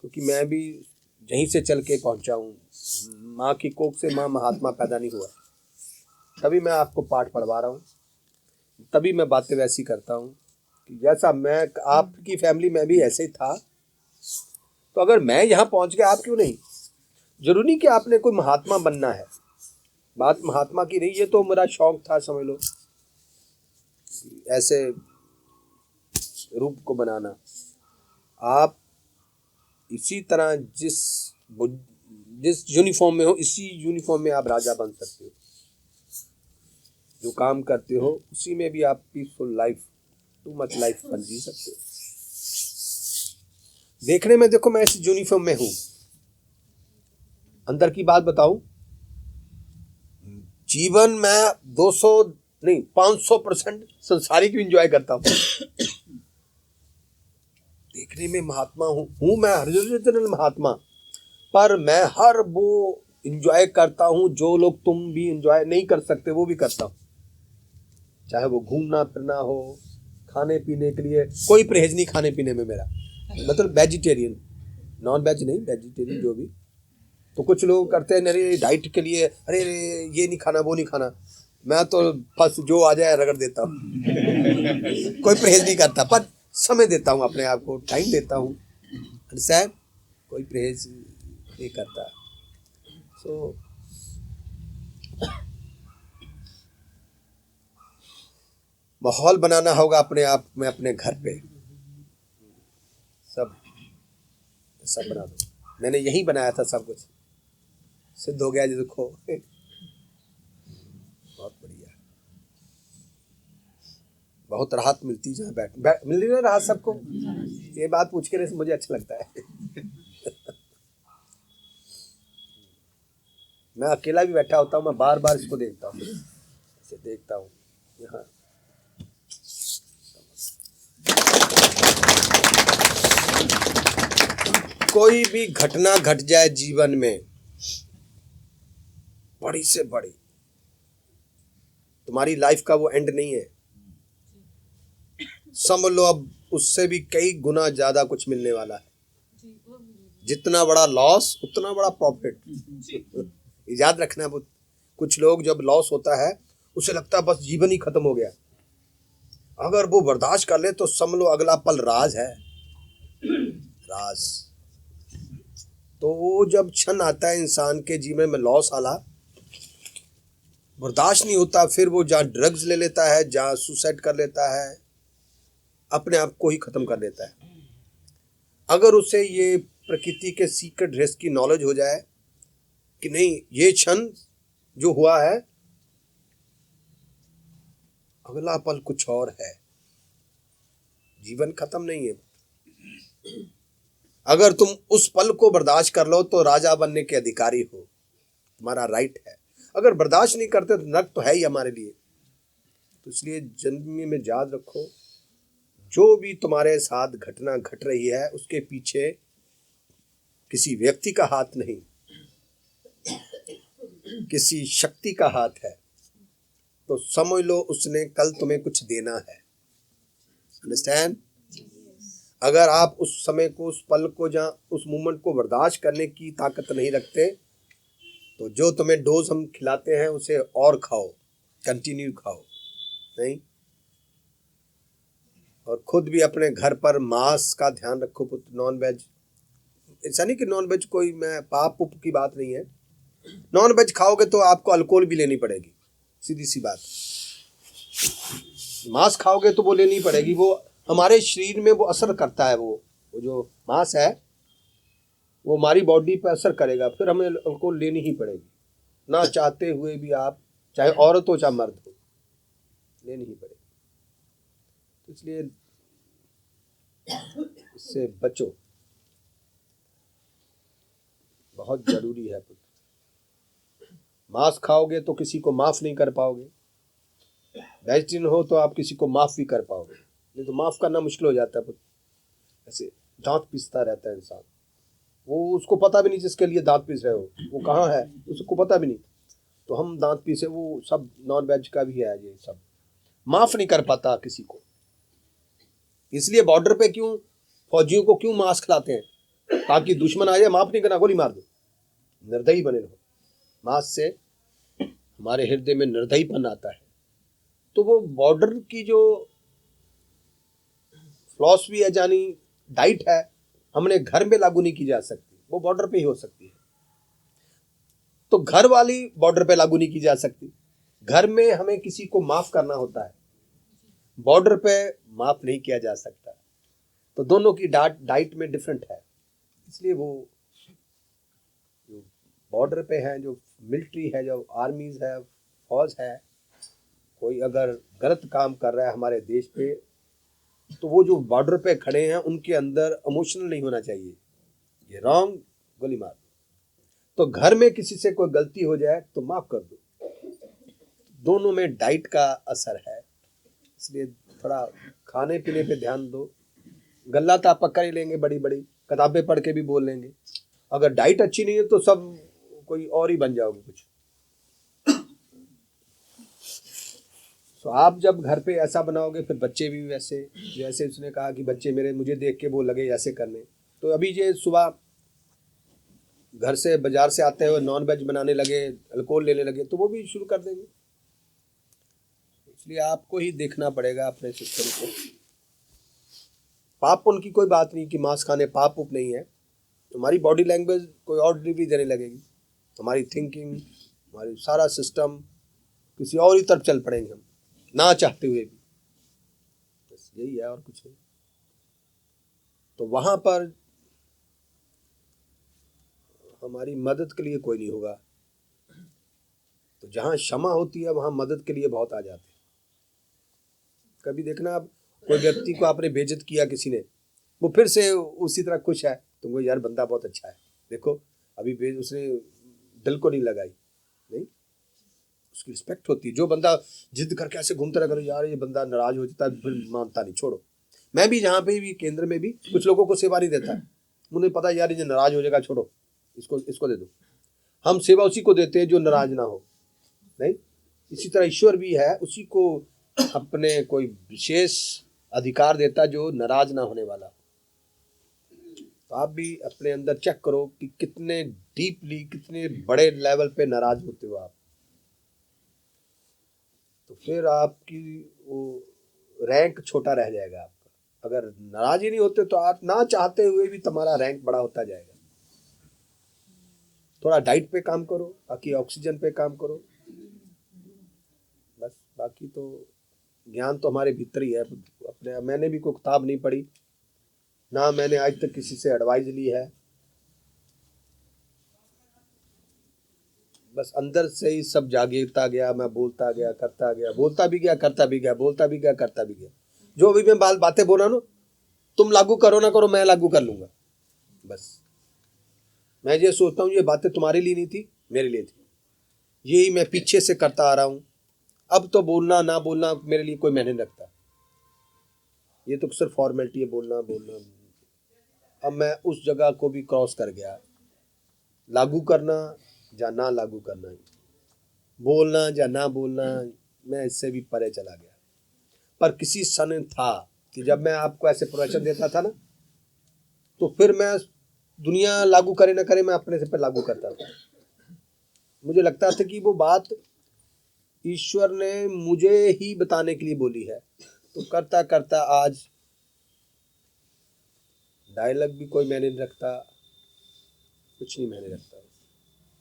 क्योंकि मैं भी यहीं से चल के पहुंचा हूँ। माँ की कोख से माँ महात्मा पैदा नहीं हुआ, तभी मैं आपको पाठ पढ़वा रहा हूँ, तभी मैं बातें वैसी करता हूँ कि जैसा मैं, आपकी फैमिली में भी ऐसे ही था, तो अगर मैं यहाँ पहुँच गया, आप क्यों नहीं? जरूरी नहीं कि आपने कोई महात्मा बनना है, बात महात्मा की नहीं, ये तो मेरा शौक था, समझ लो, ऐसे रूप को बनाना। आप इसी तरह जिस यूनिफॉर्म में हो, इसी यूनिफॉर्म में आप राजा बन सकते हो। जो काम करते हो उसी में भी आप peaceful life, too much life बन जी सकते हो। देखने में देखो मैं इस यूनिफॉर्म में हूं, अंदर की बात बताऊं, जीवन में 200 नहीं 500% संसारिक भी इंजॉय करता हूं। देखने में महात्मा हूं मैं, हरिजन महात्मा, पर मैं हर वो इंजॉय करता हूं जो लोग तुम भी इंजॉय नहीं कर सकते, वो भी करता हूं। चाहे वो घूमना फिरना हो, खाने पीने के लिए कोई परहेज नहीं खाने पीने में मेरा, मतलब वेजिटेरियन, नॉन वेज नहीं, वेजिटेरियन जो भी। तो कुछ लोग करते हैं अरे डाइट के लिए, अरे ये नहीं खाना वो नहीं खाना, मैं तो बस जो आ जाए रगड़ देता हूँ। कोई परहेज नहीं करता, पर समय देता हूँ अपने आप को, टाइम देता हूँ, सर कोई परहेज नहीं करता। सो माहौल बनाना होगा अपने आप में, अपने घर पे सब बना दो। मैंने यही बनाया था, सब कुछ सिद्ध हो गया जी, देखो बहुत बढ़िया, बहुत राहत मिलती जहाँ मिल रही है राहत सबको। ये बात पूछ के मुझे अच्छा लगता है। मैं अकेला भी बैठा होता हूँ, मैं बार बार इसको देखता हूँ, इसे देखता हूँ यहाँ। कोई भी घटना घट जाए जीवन में, बड़ी से बड़ी, तुम्हारी लाइफ का वो एंड नहीं है, समझ लो अब उससे भी कई गुना ज्यादा कुछ मिलने वाला है। जितना बड़ा लॉस उतना बड़ा प्रॉफिट। याद रखना, वो कुछ लोग जब लॉस होता है उसे लगता है बस जीवन ही खत्म हो गया, अगर वो बर्दाश्त कर ले तो समझ लो अगला पल राज है, राज। तो वो जब क्षण आता है इंसान के जीवन में लॉस आला, बर्दाश्त नहीं होता, फिर वो जहाँ ड्रग्स ले लेता है, जहाँ सुसाइड कर लेता है, अपने आप को ही खत्म कर देता है। अगर उसे ये प्रकृति के सीक्रेट रेस की नॉलेज हो जाए कि नहीं, ये क्षण जो हुआ है, अगला पल कुछ और है, जीवन खत्म नहीं है। अगर तुम उस पल को बर्दाश्त कर लो तो राजा बनने के अधिकारी हो, तुम्हारा राइट है। अगर बर्दाश्त नहीं करते तो नरक तो है ही हमारे लिए। तो इसलिए जिंदगी में याद रखो, जो भी तुम्हारे साथ घटना घट रही है उसके पीछे किसी व्यक्ति का हाथ नहीं, किसी शक्ति का हाथ है। तो समझ लो उसने कल तुम्हें कुछ देना है। अंडरस्टैंड? अगर आप उस समय को, उस पल को, जहाँ उस मोमेंट को बर्दाश्त करने की ताकत नहीं रखते, तो जो तुम्हें डोज हम खिलाते हैं उसे और खाओ, कंटिन्यू खाओ, नहीं। और खुद भी अपने घर पर मांस का ध्यान रखो पुत्र, नॉन वेज। ऐसा नहीं कि नॉन वेज कोई मैं पाप उप की बात नहीं है। नॉन वेज खाओगे तो आपको अल्कोहल भी लेनी पड़ेगी, सीधी सी बात। मांस खाओगे तो वो लेनी पड़ेगी, वो हमारे शरीर में वो असर करता है। वो जो मांस है वो हमारी बॉडी पर असर करेगा, फिर हमें अल्कोहल लेनी ही पड़ेगी, ना चाहते हुए भी। आप चाहे औरत हो चाहे मर्द हो, लेनी ही पड़ेगी। तो इसलिए इससे बचो, बहुत जरूरी है पुत्र। मांस खाओगे तो किसी को माफ नहीं कर पाओगे, वेजिटेरियन हो तो आप किसी को माफ भी कर पाओगे, नहीं तो माफ करना मुश्किल हो जाता है पुत्र। ऐसे दांत पीसता रहता है इंसान, वो उसको पता भी नहीं जिसके लिए दांत पीस रहे हो वो कहाँ है, उसको पता भी नहीं। तो हम दांत पीसे, वो सब नॉन वेज का भी है, ये सब माफ नहीं कर पाता किसी को। इसलिए बॉर्डर पे क्यों फौजियों को क्यों मांस खिलाते हैं, ताकि दुश्मन आ जाए, माफ नहीं करना, गोली मार दो, निर्दयी बने रहो। मांस से हमारे हृदय में निर्दयीपन आता है। तो वो बॉर्डर की जो फिलॉसफी है, यानी डाइट है, हमने घर में लागू नहीं की जा सकती, वो बॉर्डर पे ही हो सकती है। तो घर वाली बॉर्डर पे लागू नहीं की जा सकती। घर में हमें किसी को माफ करना होता है, बॉर्डर पे माफ नहीं किया जा सकता। तो दोनों की डाइट में डिफरेंट है। इसलिए वो जो बॉर्डर पे है, जो मिलिट्री है, जो आर्मीज है, फौज है, कोई अगर गलत काम कर रहा है हमारे देश पे, तो वो जो बॉर्डर पे खड़े हैं उनके अंदर इमोशनल नहीं होना चाहिए, ये रॉन्ग, गोली मार दो। तो घर में किसी से कोई गलती हो जाए तो माफ कर दो। दोनों में डाइट का असर है। इसलिए थोड़ा खाने पीने पे ध्यान दो। गल्ला तो आप पक्का ही लेंगे, बड़ी बड़ी किताबें पढ़ के भी बोल लेंगे। अगर डाइट अच्छी नहीं है तो सब कोई और ही बन जाओगे कुछ। तो आप जब घर पे ऐसा बनाओगे फिर बच्चे भी वैसे, जैसे उसने कहा कि बच्चे मेरे मुझे देख के वो लगे ऐसे करने। तो अभी ये सुबह घर से बाजार से आते हुए नॉन वेज बनाने लगे, अल्कोहल लेने लगे, तो वो भी शुरू कर देंगे। इसलिए आपको ही देखना पड़ेगा अपने सिस्टम को। पाप उनकी कोई बात नहीं कि मांस खाने पाप उप नहीं है। हमारी बॉडी लैंग्वेज कोई और डिलीवरी देने लगेगी, हमारी थिंकिंग, हमारी सारा सिस्टम किसी और ही तरफ चल पड़ेंगे हम, ना चाहते हुए भी। बस यही है और कुछ नहीं। तो वहां पर हमारी मदद के लिए कोई नहीं होगा। तो जहां क्षमा होती है वहां मदद के लिए बहुत आ जाते हैं। कभी देखना आप, कोई व्यक्ति को आपने बेइज्जत किया किसी ने, वो फिर से उसी तरह खुश है, तुमको यार बंदा बहुत अच्छा है, देखो अभी उसने दिल को नहीं लगाई, नहीं, उसकी रिस्पेक्ट होती है। जो बंदा जिद करके ऐसे घूमता रहा, यार ये बंदा नाराज हो जाता है, फिर मानता नहीं, छोड़ो। मैं भी जहाँ पे भी केंद्र में भी कुछ लोगों को सेवा नहीं देता है, मुझे पता है यार ये नाराज हो जाएगा, छोड़ो इसको दे दो। हम सेवा उसी को देते हैं जो नाराज ना हो, नहीं। इसी तरह ईश्वर भी है, उसी को अपने कोई विशेष अधिकार देता जो नाराज ना होने वाला। तो आप भी अपने अंदर चेक करो कि कितने डीपली, कितने बड़े लेवल पे नाराज होते हो आप। तो फिर आपकी वो रैंक छोटा रह जाएगा आपका। अगर नाराज ही नहीं होते तो आप ना चाहते हुए भी तुम्हारा रैंक बड़ा होता जाएगा। थोड़ा डाइट पे काम करो, बाकी ऑक्सीजन पे काम करो, बस। बाकी तो ज्ञान तो हमारे भीतर ही है। अपने मैंने भी कोई किताब नहीं पढ़ी, ना मैंने आज तक किसी से एडवाइस ली है, बस अंदर से ही सब जागीरता गया, मैं बोलता गया, करता गया, बोलता भी गया, करता भी गया, बोलता भी गया, करता भी गया। जो भी मैं बातें बोल रहा हूँ, तुम लागू करो ना करो, मैं लागू कर लूंगा। बस मैं ये सोचता हूँ ये बातें तुम्हारे लिए नहीं थी, मेरे लिए थी, यही मैं पीछे से करता आ रहा हूँ। अब तो बोलना ना बोलना मेरे लिए कोई मायने नहीं रखता, ये तो सिर्फ फॉर्मेलिटी है, बोलना बोलना। अब मैं उस जगह को भी क्रॉस कर गया, लागू करना या ना लागू करना, बोलना या ना बोलना, मैं इससे भी परे चला गया। पर किसी समय था कि जब मैं आपको ऐसे प्रवचन देता था ना, तो फिर मैं दुनिया लागू करे ना करे, मैं अपने से पे लागू करता था। मुझे लगता था कि वो बात ईश्वर ने मुझे ही बताने के लिए बोली है। तो करता करता आज डायलॉग भी कोई मैंने नहीं रखता, कुछ नहीं मैंने रखता,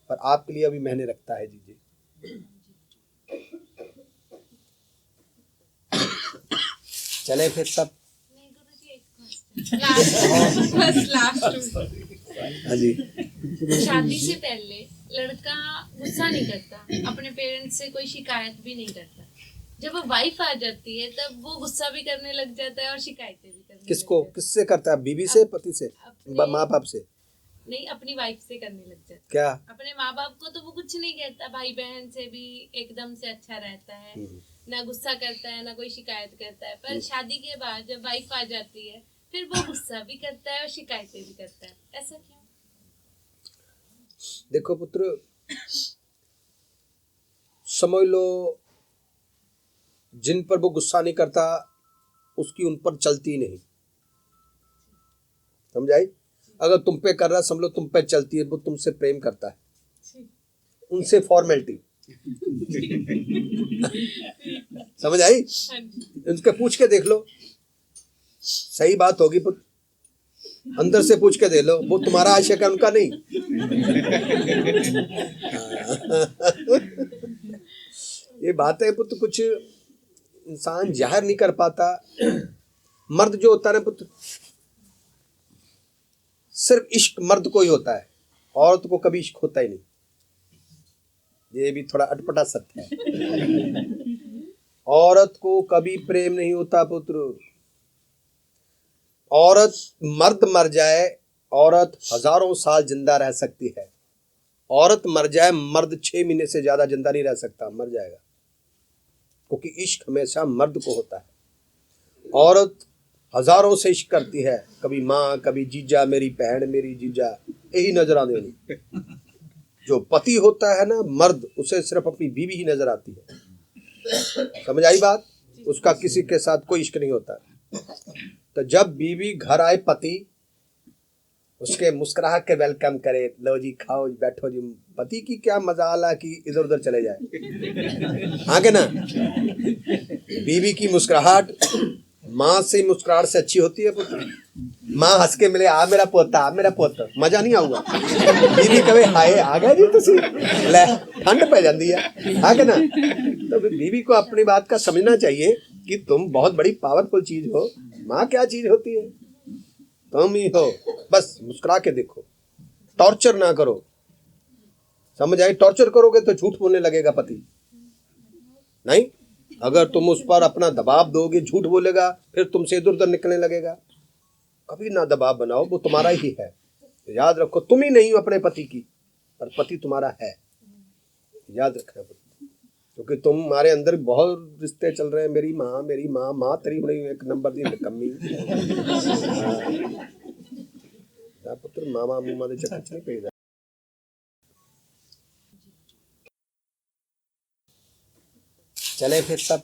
पर आपके लिए अभी मैंने रखता है। जी चले फिर सब। नहीं गुरुजी, एक लास्ट हाँ जी। शादी से पहले लड़का गुस्सा नहीं करता, अपने पेरेंट्स से कोई शिकायत भी नहीं करता। जब वो वाइफ आ जाती है तब वो गुस्सा भी करने लग जाता है और शिकायतें भी करने किसको, लग जाता किससे करता है? बीवी से, पति से, अपने- माँ बाप से? है। नहीं, अपनी वाइफ से करने लग जाता है। क्या? अपने माँ बाप को तो वो कुछ नहीं कहता, भाई बहन से भी एकदम से अच्छा रहता है, ना गुस्सा करता है, ना कोई शिकायत करता है। पर शादी के बाद जब वाइफ आ जाती है फिर वो गुस्सा भी करता है और शिकायतें भी करता है। ऐसा क्यों? देखो पुत्र, समझ लो जिन पर वो गुस्सा नहीं करता उसकी उन पर चलती नहीं, समझाई? अगर तुम पे कर रहा, समझ लो तुम पे चलती है, वो तुमसे प्रेम करता है, उनसे फॉर्मेलिटी। समझ आई? उनके पूछ के देख लो, सही बात होगी पुत्र, अंदर से पूछ के दे लो, वो तुम्हारा आशिक है, उनका नहीं। ये बात है पुत्र, कुछ इंसान जाहिर नहीं कर पाता। मर्द जो होता है ना पुत्र, सिर्फ इश्क मर्द को ही होता है, औरत को कभी इश्क होता ही नहीं। ये भी थोड़ा अटपटा सत्य है। औरत को कभी प्रेम नहीं होता पुत्र। औरत, मर्द मर जाए, औरत हजारों साल जिंदा रह सकती है। औरत मर जाए, मर्द 6 महीने से ज्यादा जिंदा नहीं रह सकता, मर जाएगा, क्योंकि इश्क हमेशा मर्द को होता है। औरत हजारों से इश्क करती है, कभी माँ, कभी जीजा, मेरी बहन, मेरी जीजा, यही नजर आने वाली। जो पति होता है ना मर्द, उसे सिर्फ अपनी बीवी ही नजर आती है। समझ आई बात? उसका किसी के साथ कोई इश्क नहीं होता। तो जब बीवी घर आए, पति उसके मुस्कुरा के वेलकम करे, लो जी खाओ बैठो जी, पति की क्या मजाला कि इधर उधर चले जाए। आगे ना, बीवी की मुस्कुराहट माँ से मुस्कुराहट से अच्छी होती है पुत्र। माँ हंस के मिले, आ मेरा पोता, आ मेरा पोता, मजा नहीं आऊगा। बीवी कहे हाय आ गया जी तुसी, ले ठंड पै जाती है। आगे ना, तो बीवी को अपनी बात का समझना चाहिए कि तुम बहुत बड़ी पावरफुल चीज हो। माँ क्या चीज होती है? तुम ही हो। बस मुस्कुरा के देखो, टॉर्चर ना करो। समझ आई? टॉर्चर करोगे तो झूठ बोलने लगेगा पति। नहीं, अगर तुम उस पर अपना दबाव दोगे, झूठ बोलेगा, फिर तुमसे इधर उधर निकलने लगेगा। कभी ना दबाव बनाओ, वो तुम्हारा ही है। याद रखो, तुम ही नहीं हो अपने पति की, पर पति तुम्हारा है। याद रखना, क्योंकि तुम्हारे अंदर बहुत रिश्ते चल रहे हैं। मेरी माँ, माँ तेरी हुई एक नंबर दी कमी। पुत्र मामा मुमा दे चक्कर च नहीं पेदा। चले फिर सब।